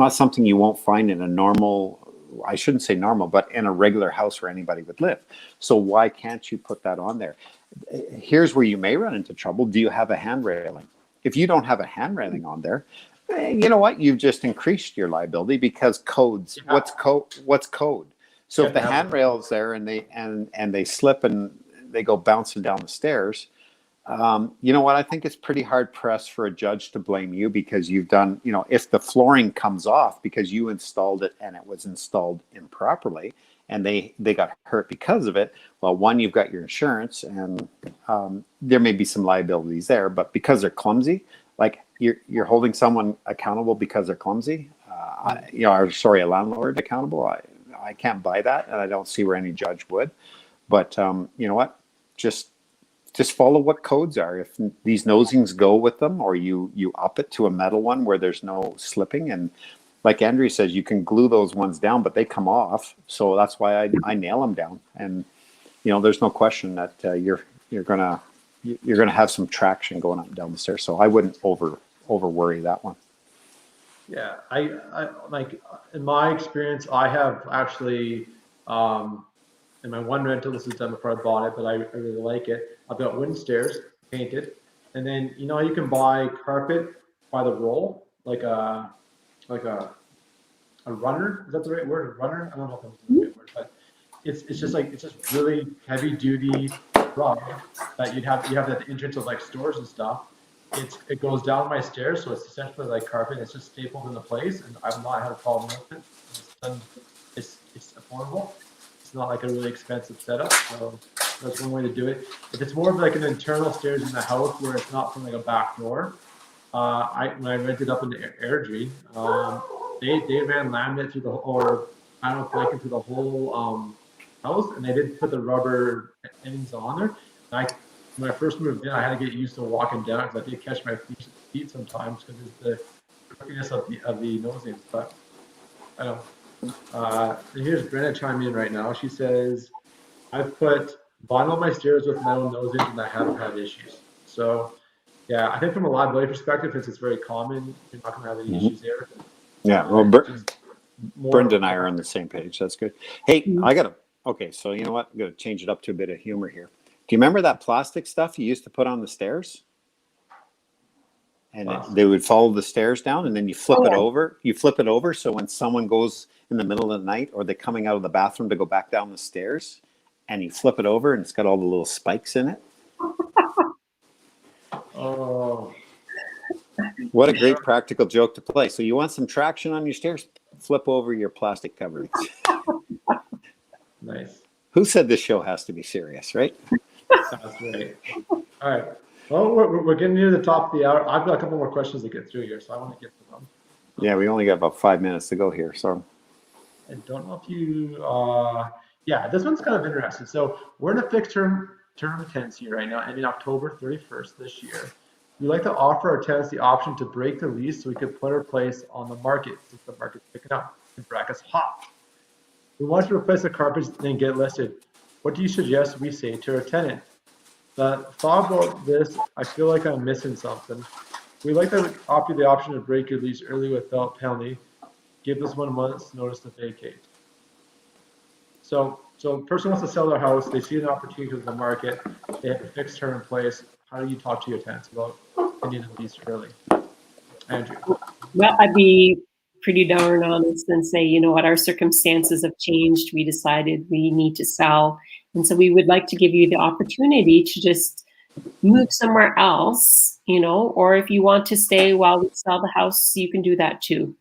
something you won't find in a normal. I shouldn't say normal, but in a regular house where anybody would live. So why can't you put that on there? Here's where you may run into trouble. Do you have a hand railing? If you don't have a hand railing on there, you know what? You've just increased your liability because codes. Yeah. What's code? So if the handrail's there and they slip and they go bouncing down the stairs, you know what? I think it's pretty hard pressed for a judge to blame you because you've done, you know, if the flooring comes off because you installed it and it was installed improperly and they got hurt because of it. Well, one, you've got your insurance and there may be some liabilities there, but because they're clumsy, like you're holding someone accountable because they're clumsy, you know, or sorry, a landlord accountable. I can't buy that, and I don't see where any judge would. But you know what? Just follow what codes are. If these nosings go with them, or you up it to a metal one where there's no slipping, and like Andrea says, you can glue those ones down, but they come off. So that's why I nail them down. And you know, there's no question that you're gonna you're going to have some traction going up and down the stairs. So I wouldn't over worry that one. Yeah, I like in my experience, I have actually in my one rental, this is done before I bought it, but I really like it. I've got wooden stairs painted, and then you know you can buy carpet by the roll, like a runner. Is that the right word? A runner? I don't know if that's the right word, but it's just really heavy duty rug that you have at the entrance of like stores and stuff. It goes down my stairs, so it's essentially like carpet. It's just stapled into place, and I've not had a problem with it. It's affordable. It's not like a really expensive setup, so that's one way to do it. If it's more of like an internal stairs in the house where it's not from like a back door, when I rented up in the Airdrie, they ran laminate through the or panel flaking through the whole house, and they didn't put the rubber endings on there. And when I first moved in, I had to get used to walking down because I did catch my feet sometimes because it's the crookedness of the nosings. But I don't know. And here's Brenna chiming in right now. She says, I've put vinyl on my stairs with metal nosings and I haven't had issues. So yeah, I think from a liability perspective, since it's very common, you're not going to have any issues there. Yeah, well, Brenda and I are on the same page. That's good. Hey, okay, so you know what? I'm going to change it up to a bit of humor here. Do you remember that plastic stuff you used to put on the stairs? And they would follow the stairs down, and then you flip it over. You flip it over, so when someone goes in the middle of the night, or they're coming out of the bathroom to go back down the stairs, and you flip it over, and it's got all the little spikes in it. Oh, what a great practical joke to play. So you want some traction on your stairs? Flip over your plastic coverings. Nice. Who said this show has to be serious, right? That's great. All right. Well, we're getting near the top of the hour. I've got a couple more questions to get through here, so I want to get to them. Yeah, we only got about 5 minutes to go here, so. I don't know if you, yeah, this one's kind of interesting. So we're in a fixed term tenancy right now, ending October 31st this year. We like to offer our tenants the option to break the lease so we could put our place on the market since the market's picking up and brackets hot. We want to replace the carpets and get listed. What do you suggest we say to our tenant? The thought about this, I feel like I'm missing something. We like to offer you the option to break your lease early without penalty. Give us 1 month's notice to vacate. So a person wants to sell their house. They see an opportunity in the market. They have a fixed term in place. How do you talk to your tenants about ending the lease early? Andrew. Well, I'd be pretty darn honest and say, you know what, our circumstances have changed. We decided we need to sell. And so we would like to give you the opportunity to just move somewhere else, you know, or if you want to stay while we sell the house, you can do that too.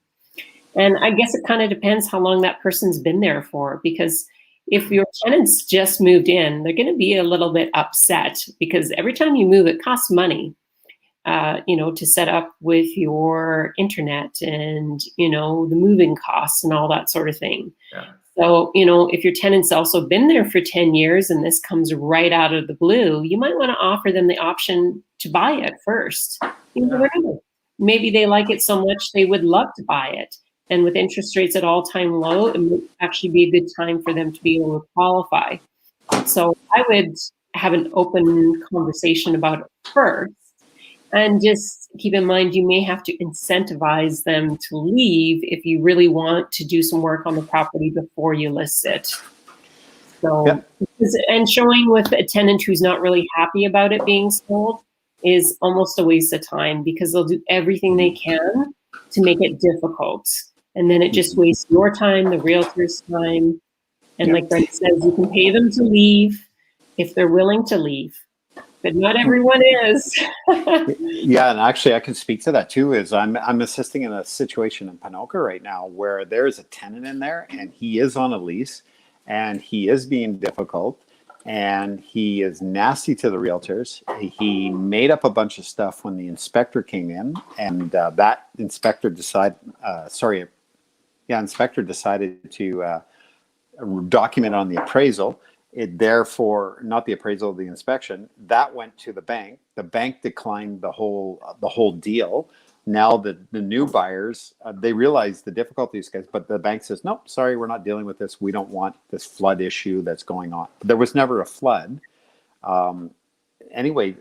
And I guess it kind of depends how long that person's been there for, because if your tenants just moved in, they're going to be a little bit upset because every time you move, it costs money, you know, to set up with your internet and, you know, the moving costs and all that sort of thing. Yeah. So, you know, if your tenant's also been there for 10 years and this comes right out of the blue, you might want to offer them the option to buy it first. You never know. Maybe they like it so much they would love to buy it. And with interest rates at all-time low, it would actually be a good time for them to be able to qualify. So I would have an open conversation about it first. And just keep in mind, you may have to incentivize them to leave if you really want to do some work on the property before you list it. So, and showing with a tenant who's not really happy about it being sold is almost a waste of time because they'll do everything they can to make it difficult. And then it just wastes your time, the realtor's time. And like Brent says, you can pay them to leave if they're willing to leave. But not everyone is. Yeah, and actually I can speak to that too, is I'm assisting in a situation in Ponoka right now where there's a tenant in there and he is on a lease and he is being difficult and he is nasty to the realtors. He made up a bunch of stuff when the inspector came in, and that inspector decided to document on the appraisal. It therefore, not the appraisal, the inspection, that went to the bank. The bank declined the whole deal. Now the new buyers, they realize the difficulties, guys, but the bank says, nope, sorry, we're not dealing with this. We don't want this flood issue that's going on. There was never a flood. anyway,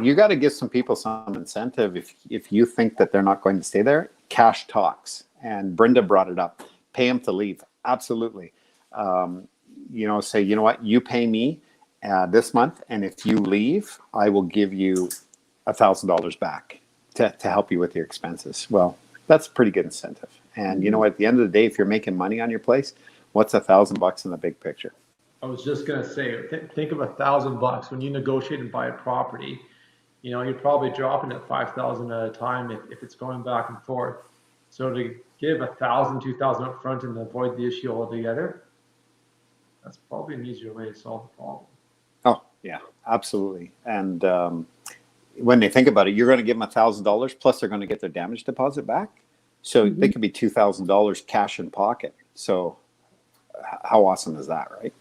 you got to give some people some incentive if you think that they're not going to stay there. Cash talks, and Brenda brought it up. Pay them to leave. Absolutely. Say, you know what, you pay me this month, and if you leave, I will give you $1,000 back to help you with your expenses. Well, that's a pretty good incentive. And you know what, at the end of the day, if you're making money on your place, what's $1,000 in the big picture? I was just gonna say, think of $1,000 when you negotiate and buy a property. You're probably dropping it 5,000 at a time if it's going back and forth. So to give 1,000, 2,000 up front and avoid the issue altogether, that's probably an easier way to solve the problem. Oh yeah, absolutely. And when they think about it, you're going to give them $1,000 plus they're going to get their damage deposit back. So they could be $2,000 cash in pocket. So how awesome is that, right?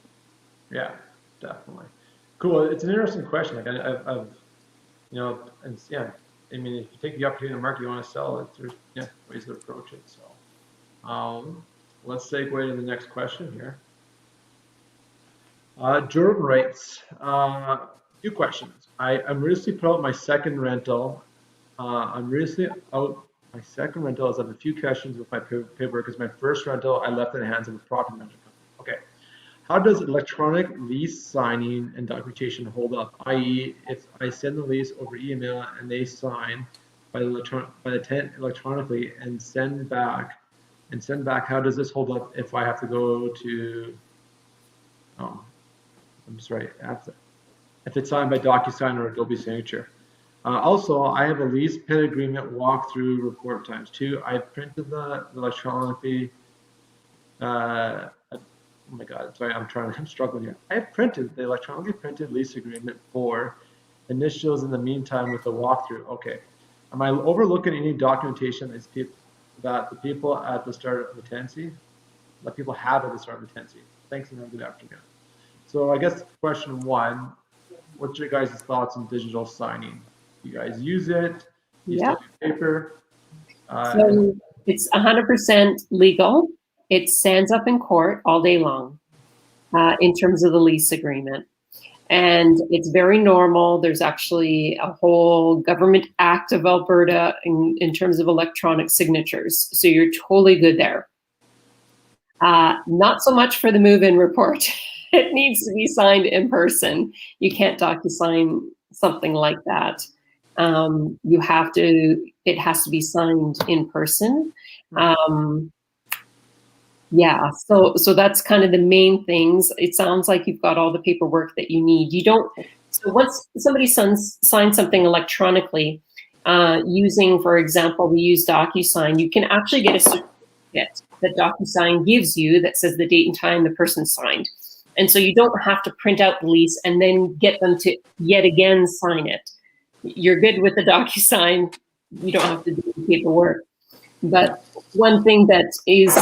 Yeah, definitely. Cool. It's an interesting question. Like I've and yeah, I mean, if you take the opportunity in the market, you want to sell it, there's ways to approach it. So let's segue to the next question here. Jordan writes, few questions. I'm recently put out my second rental. My second rental is I have a few questions with my paperwork because my first rental I left in the hands of a property management company. Okay. How does electronic lease signing and documentation hold up? I.e., if I send the lease over email and they sign by the tenant electronically and send back, how does this hold up if I have to go to? I'm sorry. If it's signed by DocuSign or Adobe Signature. Also, I have a lease pen agreement walkthrough report times 2. I printed the electronically. Oh my God, sorry, I'm struggling here. I have printed the electronically printed lease agreement for initials in the meantime with the walkthrough. Okay. Am I overlooking any documentation that the people at the start of the tenancy, that people have at the start of the tenancy? Thanks and have a good afternoon. So I guess question one, what's your guys' thoughts on digital signing? You guys use it? You still do paper? So it's 100% legal. It stands up in court all day long in terms of the lease agreement. And it's very normal. There's actually a whole government act of Alberta in terms of electronic signatures. So you're totally good there. Not so much for the move-in report. It needs to be signed in person. You can't DocuSign something like that. It has to be signed in person. Yeah, so that's kind of the main things. It sounds like you've got all the paperwork that you need. So once somebody signs something electronically, using, for example, we use DocuSign, you can actually get a certificate that DocuSign gives you that says the date and time the person signed. And so you don't have to print out the lease and then get them to yet again sign it. You're good with the DocuSign. You don't have to do the paperwork. But one thing that is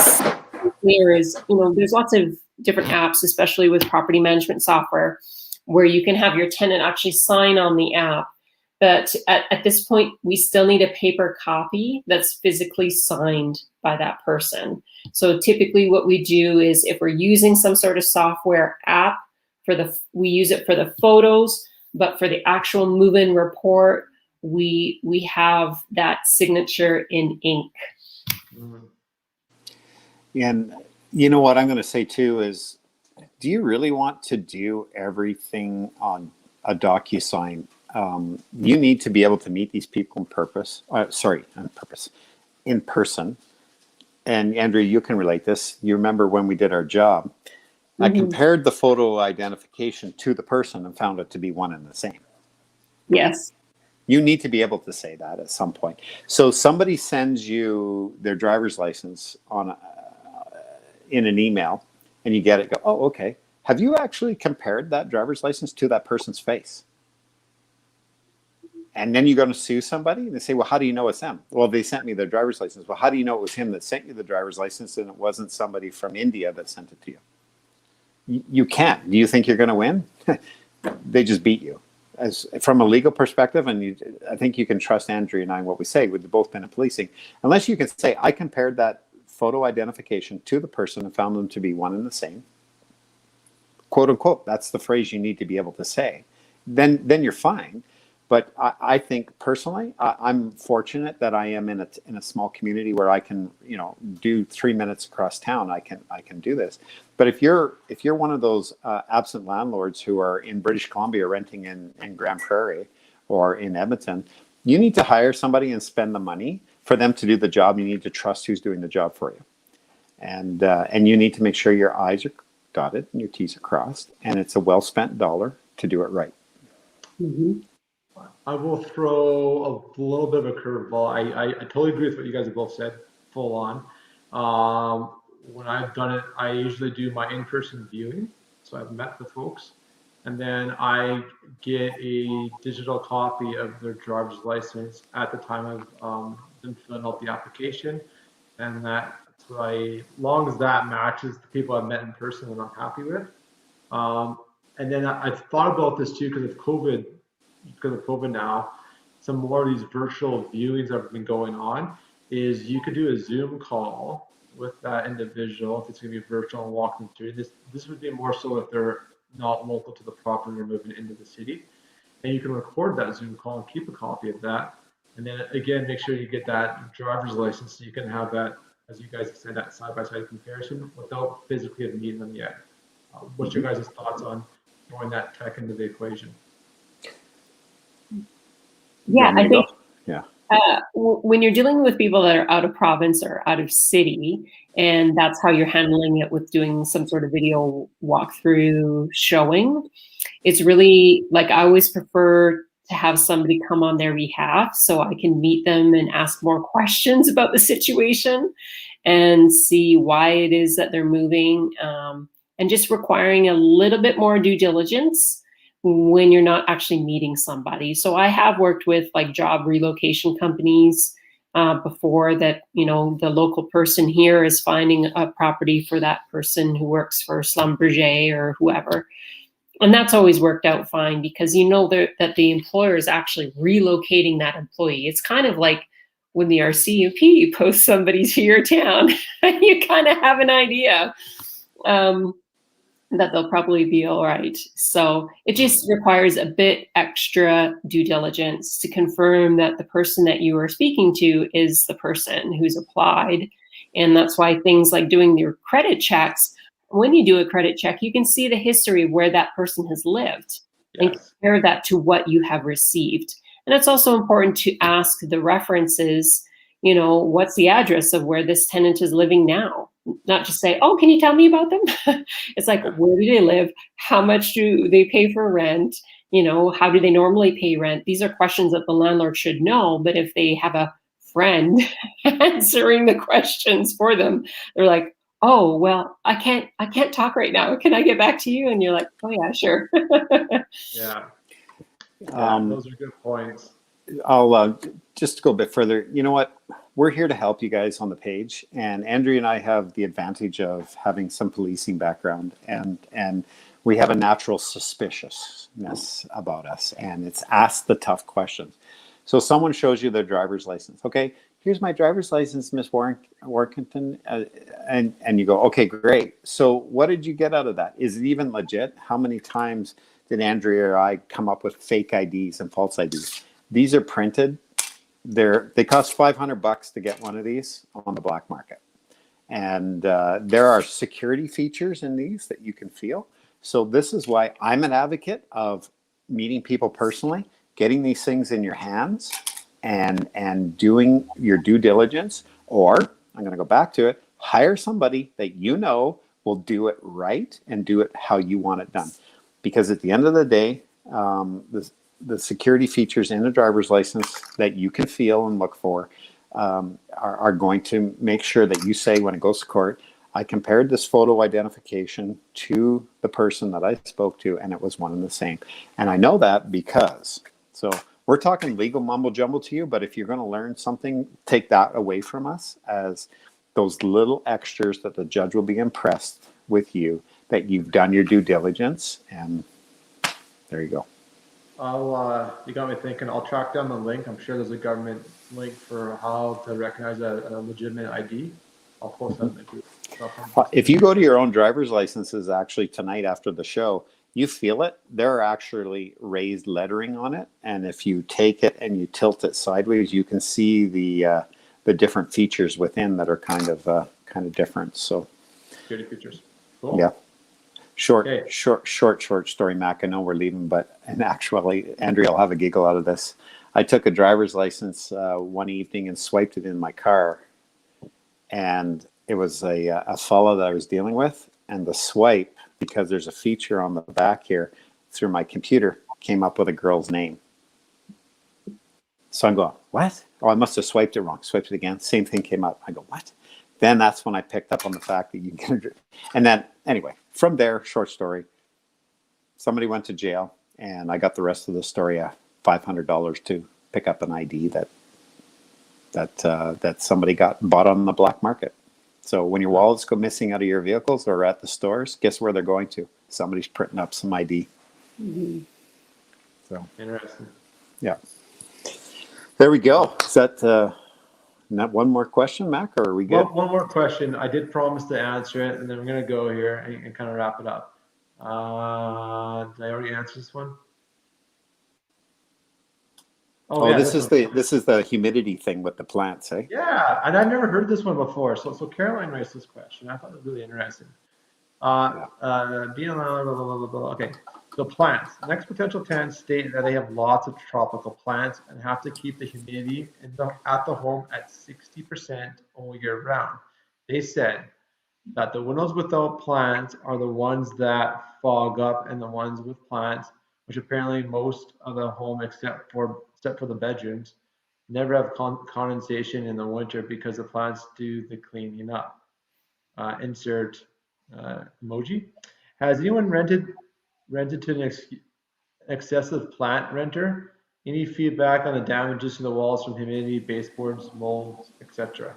clear is, there's lots of different apps, especially with property management software, where you can have your tenant actually sign on the app. But at this point, we still need a paper copy that's physically signed by that person. So typically what we do is if we're using some sort of software app, we use it for the photos, but for the actual move-in report, we have that signature in ink. And you know what I'm going to say too is, do you really want to do everything on a DocuSign? You need to be able to meet these people in person. And Andrea, you can relate this. You remember when we did our job, I compared the photo identification to the person and found it to be one and the same. Yes. You need to be able to say that at some point. So somebody sends you their driver's license in an email and you get it, go, oh, okay. Have you actually compared that driver's license to that person's face? And then you're going to sue somebody and they say, well, how do you know it's them? Well, they sent me their driver's license. Well, how do you know it was him that sent you the driver's license and it wasn't somebody from India that sent it to you? You can't. Do you think you're going to win? They just beat you. From a legal perspective, and I think you can trust Andrea and I in what we say. We've both been in policing. Unless you can say, I compared that photo identification to the person and found them to be one and the same, quote unquote, that's the phrase you need to be able to say. then you're fine. But I think personally, I'm fortunate that I am in a small community where I can, do 3 minutes across town. I can do this. But if you're one of those absent landlords who are in British Columbia renting in Grand Prairie or in Edmonton, you need to hire somebody and spend the money for them to do the job. You need to trust who's doing the job for you, and you need to make sure your I's are dotted and your T's are crossed, and it's a well spent dollar to do it right. Mm-hmm. I will throw a little bit of a curveball. I totally agree with what you guys have both said, full on. When I've done it, I usually do my in-person viewing. So I've met the folks, and then I get a digital copy of their driver's license at the time of them filling out the application. And that's what as long as that matches the people I've met in person and I'm happy with. And then I've thought about this too because of COVID now, some more of these virtual viewings that have been going on is you could do a Zoom call with that individual if it's going to be virtual and walk them through. This would be more so if they're not local to the property or moving into the city. And you can record that Zoom call and keep a copy of that. And then again, make sure you get that driver's license so you can have that, as you guys have said, that side-by-side comparison without physically meeting them yet. What's your guys' thoughts on throwing that tech into the equation? Yeah, I think yeah. When you're dealing with people that are out of province or out of city, and that's how you're handling it with doing some sort of video walkthrough showing, it's really like I always prefer to have somebody come on their behalf so I can meet them and ask more questions about the situation and see why it is that they're moving, and just requiring a little bit more due diligence when you're not actually meeting somebody. So I have worked with like job relocation companies before that, the local person here is finding a property for that person who works for Schlumberger or whoever. And that's always worked out fine because that the employer is actually relocating that employee. It's kind of like when the RCMP posts somebody to your town, you kind of have an idea that they'll probably be all right. So it just requires a bit extra due diligence to confirm that the person that you are speaking to is the person who's applied. And that's why things like doing your credit checks, when you do a credit check, you can see the history of where that person has lived. Yes. And compare that to what you have received. And it's also important to ask the references, what's the address of where this tenant is living now? Not just say, oh, can you tell me about them? It's like, where do they live? How much do they pay for rent? How do they normally pay rent? These are questions that the landlord should know. But if they have a friend answering the questions for them, they're like, oh, well, I can't talk right now. Can I get back to you? And you're like, oh yeah, sure. Yeah. Those are good points. I'll just go a bit further. You know what? We're here to help you guys on the page, and Andrea and I have the advantage of having some policing background, and we have a natural suspiciousness about us, and it's ask the tough questions. So someone shows you their driver's license. Okay, here's my driver's license, Miss Warkentin, and you go, okay, great. So what did you get out of that? Is it even legit? How many times did Andrea or I come up with fake IDs and false IDs? These are printed. They cost $500 to get one of these on the black market. And there are security features in these that you can feel. So this is why I'm an advocate of meeting people personally, getting these things in your hands and doing your due diligence, or I'm going to go back to it, hire somebody that will do it right and do it how you want it done. Because at the end of the day, the security features in a driver's license that you can feel and look for are going to make sure that you say when it goes to court, I compared this photo identification to the person that I spoke to, and it was one and the same. And I know that because, so we're talking legal mumbo jumbo to you, but if you're going to learn something, take that away from us as those little extras that the judge will be impressed with you, that you've done your due diligence, and there you go. You got me thinking. I'll track down the link. I'm sure there's a government link for how to recognize a legitimate ID. I'll post that in the group. If you go to your own driver's licenses, actually tonight after the show, you feel it. There are actually raised lettering on it, and if you take it and you tilt it sideways, you can see the different features within that are kind of different. So, Security features. Cool. yeah. Short Okay. story, Mac. I know we're leaving, but and actually, Andrea will have a giggle out of this. I took a driver's license one evening and swiped it in my car, and it was a fellow that I was dealing with, and the swipe, because there's a feature on the back here, through my computer, came up with a girl's name. So I'm going, what? Oh, I must have swiped it wrong. Swiped it again. Same thing came up. I go, what? Then that's when I picked up on the fact that you can, and then anyway, from there, short story, somebody went to jail, and I got the rest of the story, $500 to pick up an ID that somebody bought on the black market. So when your wallets go missing out of your vehicles or at the stores, guess where they're going to? Somebody's printing up some ID. Mm-hmm. So Interesting. yeah, there we go. Is that not one more question, Mac, or are we good? One more question. I did promise to answer it, and then we're going to go here and kind of wrap it up. Did I already answer this one? Oh, yeah, this is the humidity thing with the plants, eh? Yeah, and I've never heard this one before. So Caroline raised this question. I thought it was really interesting. Being allowed, blah, blah, blah, blah, blah. Okay, so plants. Next potential tenants state that they have lots of tropical plants and have to keep the humidity at the home at 60% all year round. They said that the windows without plants are the ones that fog up, and the ones with plants, which apparently most of the home except for the bedrooms, never have condensation in the winter because the plants do the cleaning up. Insert emoji. Has anyone rented to an excessive plant renter? Any feedback on the damages to the walls from humidity, baseboards, molds, etc.?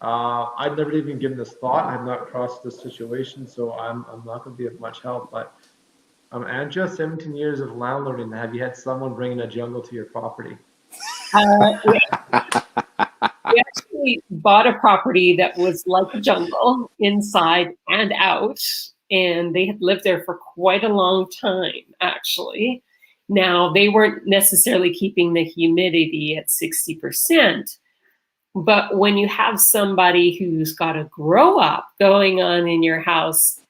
I've never even given this thought. I have not crossed this situation, so I'm not going to be of much help. But Andrea, 17 years of landlording. Have you had someone bringing a jungle to your property? We actually bought a property that was like a jungle inside and out, and they had lived there for quite a long time, actually. Now, they weren't necessarily keeping the humidity at 60%, but when you have somebody who's got a grow up going on in your house,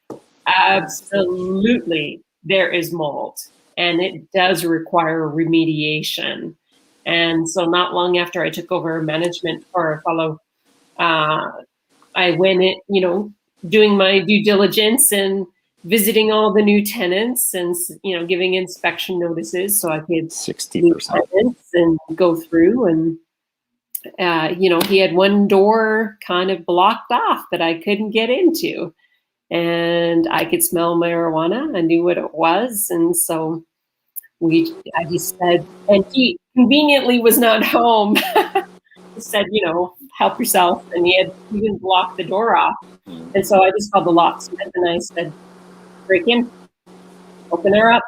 absolutely there is mold, and it does require remediation. And so not long after I took over management for a fellow, I went in, doing my due diligence and visiting all the new tenants and, giving inspection notices so I could 60% and go through. And, he had one door kind of blocked off that I couldn't get into, and I could smell marijuana. I knew what it was. And so I just said, and he conveniently was not home. He said, help yourself. And he had even blocked the door off. And so I just called the locksmith and I said, break in, open her up,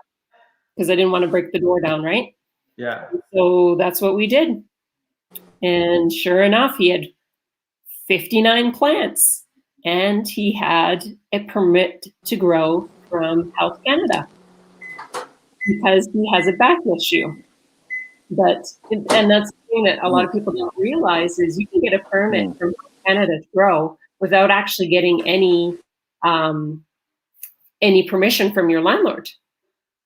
because I didn't want to break the door down, right? Yeah. So that's what we did. And sure enough, he had 59 plants, and he had a permit to grow from Health Canada because he has a back issue. And that's the thing that a lot of people don't realize is you can get a permit from Health Canada to grow without actually getting any permission from your landlord.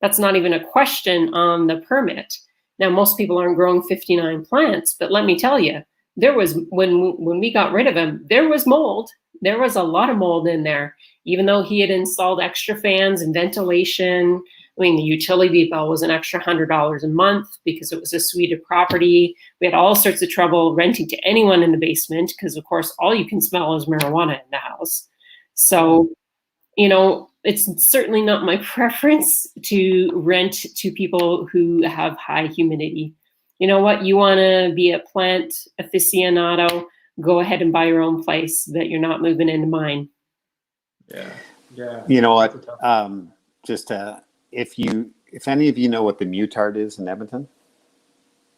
That's not even a question on the permit. Now, most people aren't growing 59 plants, but let me tell you, there was, when we got rid of him, there was mold. There was a lot of mold in there, even though he had installed extra fans and ventilation. I mean, the utility bill was an extra $100 a month because it was a suite property. We had all sorts of trouble renting to anyone in the basement because, of course, all you can smell is marijuana in the house. So, it's certainly not my preference to rent to people who have high humidity. You know what? You want to be a plant aficionado, go ahead and buy your own place that you're not moving into mine. Yeah. Yeah. You know what? If any of you know what the Mutard is in Edmonton, do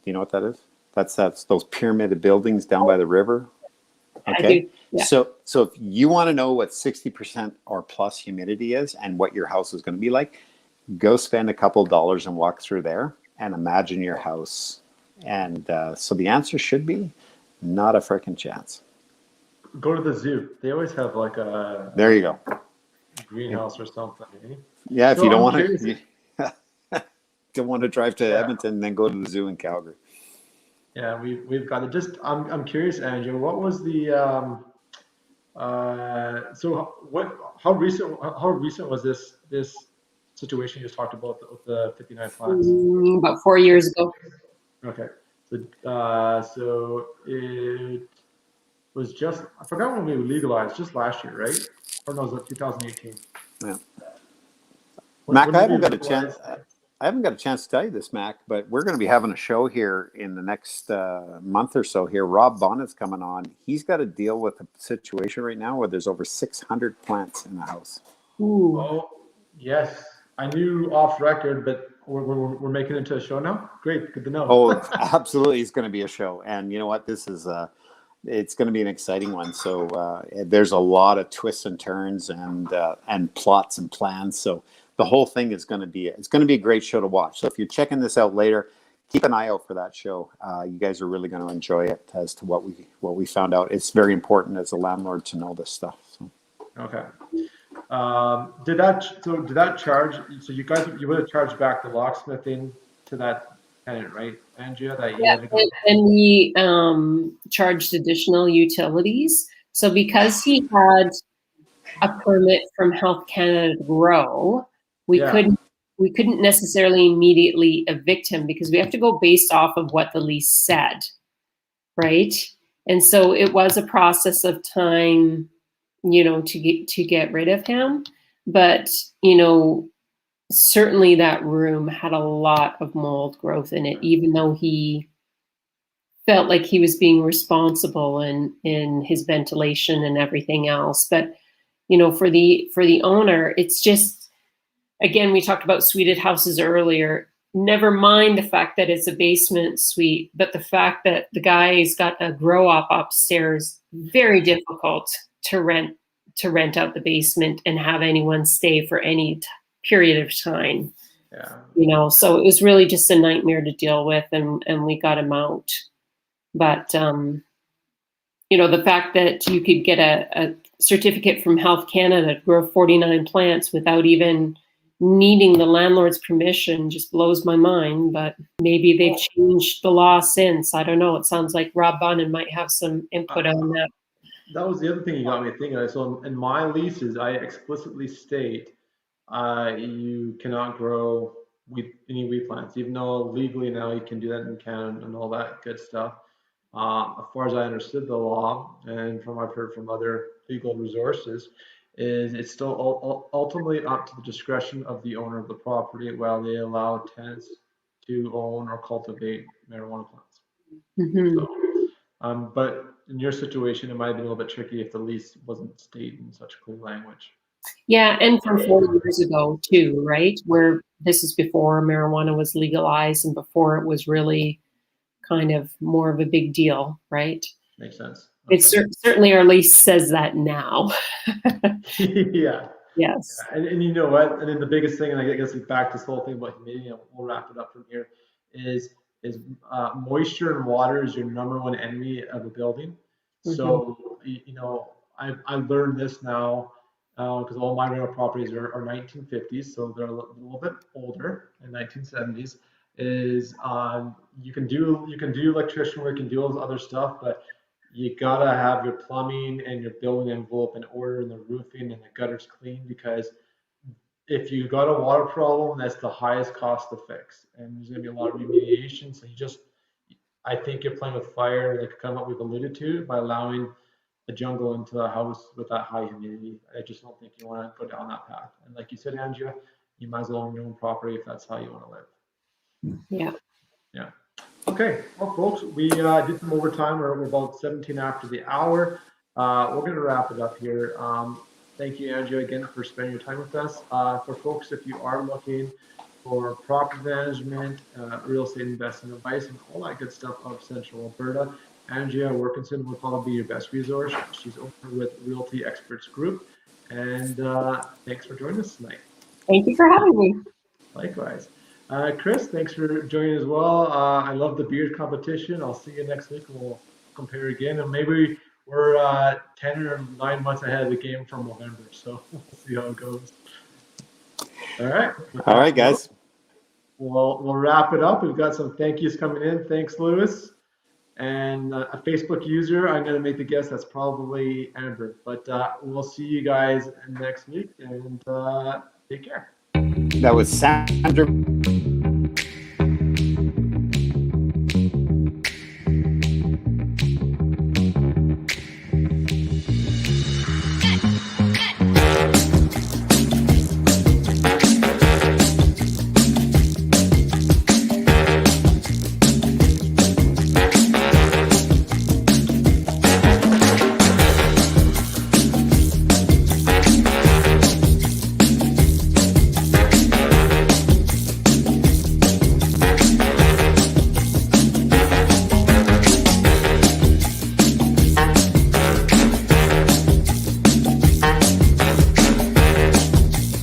you know what that is? That's those pyramid buildings down by the river. Okay. I do. Yeah. So if you want to know what 60% or plus humidity is and what your house is going to be like, go spend a couple dollars and walk through there and imagine your house. And so the answer should be not a freaking chance. Go to the zoo. They always have like There you go. greenhouse or something. Eh? Yeah, if So you don't I'm want curious. to, don't want to drive to Yeah. Edmonton, then go to the zoo in Calgary. Yeah, we've got it. Just I'm curious, Andrew. What was the so what? How recent was this situation you just talked about with the 59 plants? About 4 years ago. Okay, so it was just I forgot when we legalized, just last year, right? Or no, was it 2018? Yeah. When, Mac, when I did we haven't got a chance. legalize? I haven't got a chance to tell you this, Mac, but we're going to be having a show here in the next month or so. Here, Rob Bonnet's coming on. He's got to deal with a situation right now where there's over 600 plants in the house. Ooh. Oh, yes. I knew off record, but we're making it into a show now. Great, good to know. Oh, absolutely, it's going to be a show, and you know what? This is it's going to be an exciting one. So there's a lot of twists and turns and plots and plans. So the whole thing is going to be a great show to watch. So if you're checking this out later, keep an eye out for that show. You guys are really going to enjoy it as to what we found out. It's very important as a landlord to know this stuff. So. Okay. Did that charge? So you would have charged back the locksmithing to that tenant, right, Andrea? That you Yeah, had to go. and we charged additional utilities. So because he had a permit from Health Canada to grow, we Yeah. couldn't necessarily immediately evict him because we have to go based off of what the lease said, right? And so it was a process of time, to get rid of him. But certainly that room had a lot of mold growth in it, even though he felt like he was being responsible in his ventilation and everything else. But for the owner, it's just, again, we talked about suited houses earlier. Never mind the fact that it's a basement suite, but the fact that the guy's got a grow up upstairs, very difficult to rent out the basement and have anyone stay for any period of time. Yeah. So it was really just a nightmare to deal with, and we got him out. But the fact that you could get a certificate from Health Canada to grow 49 plants without even needing the landlord's permission just blows my mind. But maybe they've changed the law since. I don't know. It sounds like Rob Bonnan might have some input on that. That was the other thing you got me thinking of. So in my leases, I explicitly state you cannot grow any wheat plants, even though legally now you can do that in Canada and all that good stuff. As far as I understood the law, and from I've heard from other legal resources, is it's still ultimately up to the discretion of the owner of the property while they allow tenants to own or cultivate marijuana plants. Mm-hmm. So, but in your situation, it might have been a little bit tricky if the lease wasn't stated in such clear language. Yeah, and from 4 years ago too, right? Where this is before marijuana was legalized and before it was really kind of more of a big deal, right? Makes sense. Okay. It's certainly our lease says that now. Yeah. Yes. And you know what? And then the biggest thing, and I guess back to this whole thing about humidity, and we'll wrap it up from here, is moisture and water is your number one enemy of a building. Mm-hmm. So I learned this now because all my rental properties are 1950s, so they're a little bit older, and 1970s. Is you can do electrician work, you can do all this other stuff, but you gotta have your plumbing and your building envelope in order, and the roofing and the gutters clean, because if you got a water problem, that's the highest cost to fix, and there's gonna be a lot of remediation. So I think you're playing with fire, like kind of what we've alluded to, by allowing a jungle into a house with that high humidity. I just don't think you want to go down that path. And like you said, Andrea, you might as well own your own property if that's how you want to live. Yeah. Yeah. Okay. Well, folks, we did some overtime. We're about 17 after the hour. We're going to wrap it up here. Thank you, Andrea, again, for spending your time with us. For folks, if you are looking for property management, real estate investment advice, and all that good stuff of Central Alberta, Andrea Warkentin will probably be your best resource. She's over with Realty Experts Group. And thanks for joining us tonight. Thank you for having me. Likewise. Chris, thanks for joining as well. I love the beard competition. I'll see you next week and we'll compare again. And maybe we're 10 or 9 months ahead of the game from November. So we'll see how it goes. All right. All right, guys. We'll wrap it up. We've got some thank yous coming in. Thanks, Lewis. And a Facebook user, I'm going to make the guess that's probably Amber. But we'll see you guys next week and take care. That was Sandra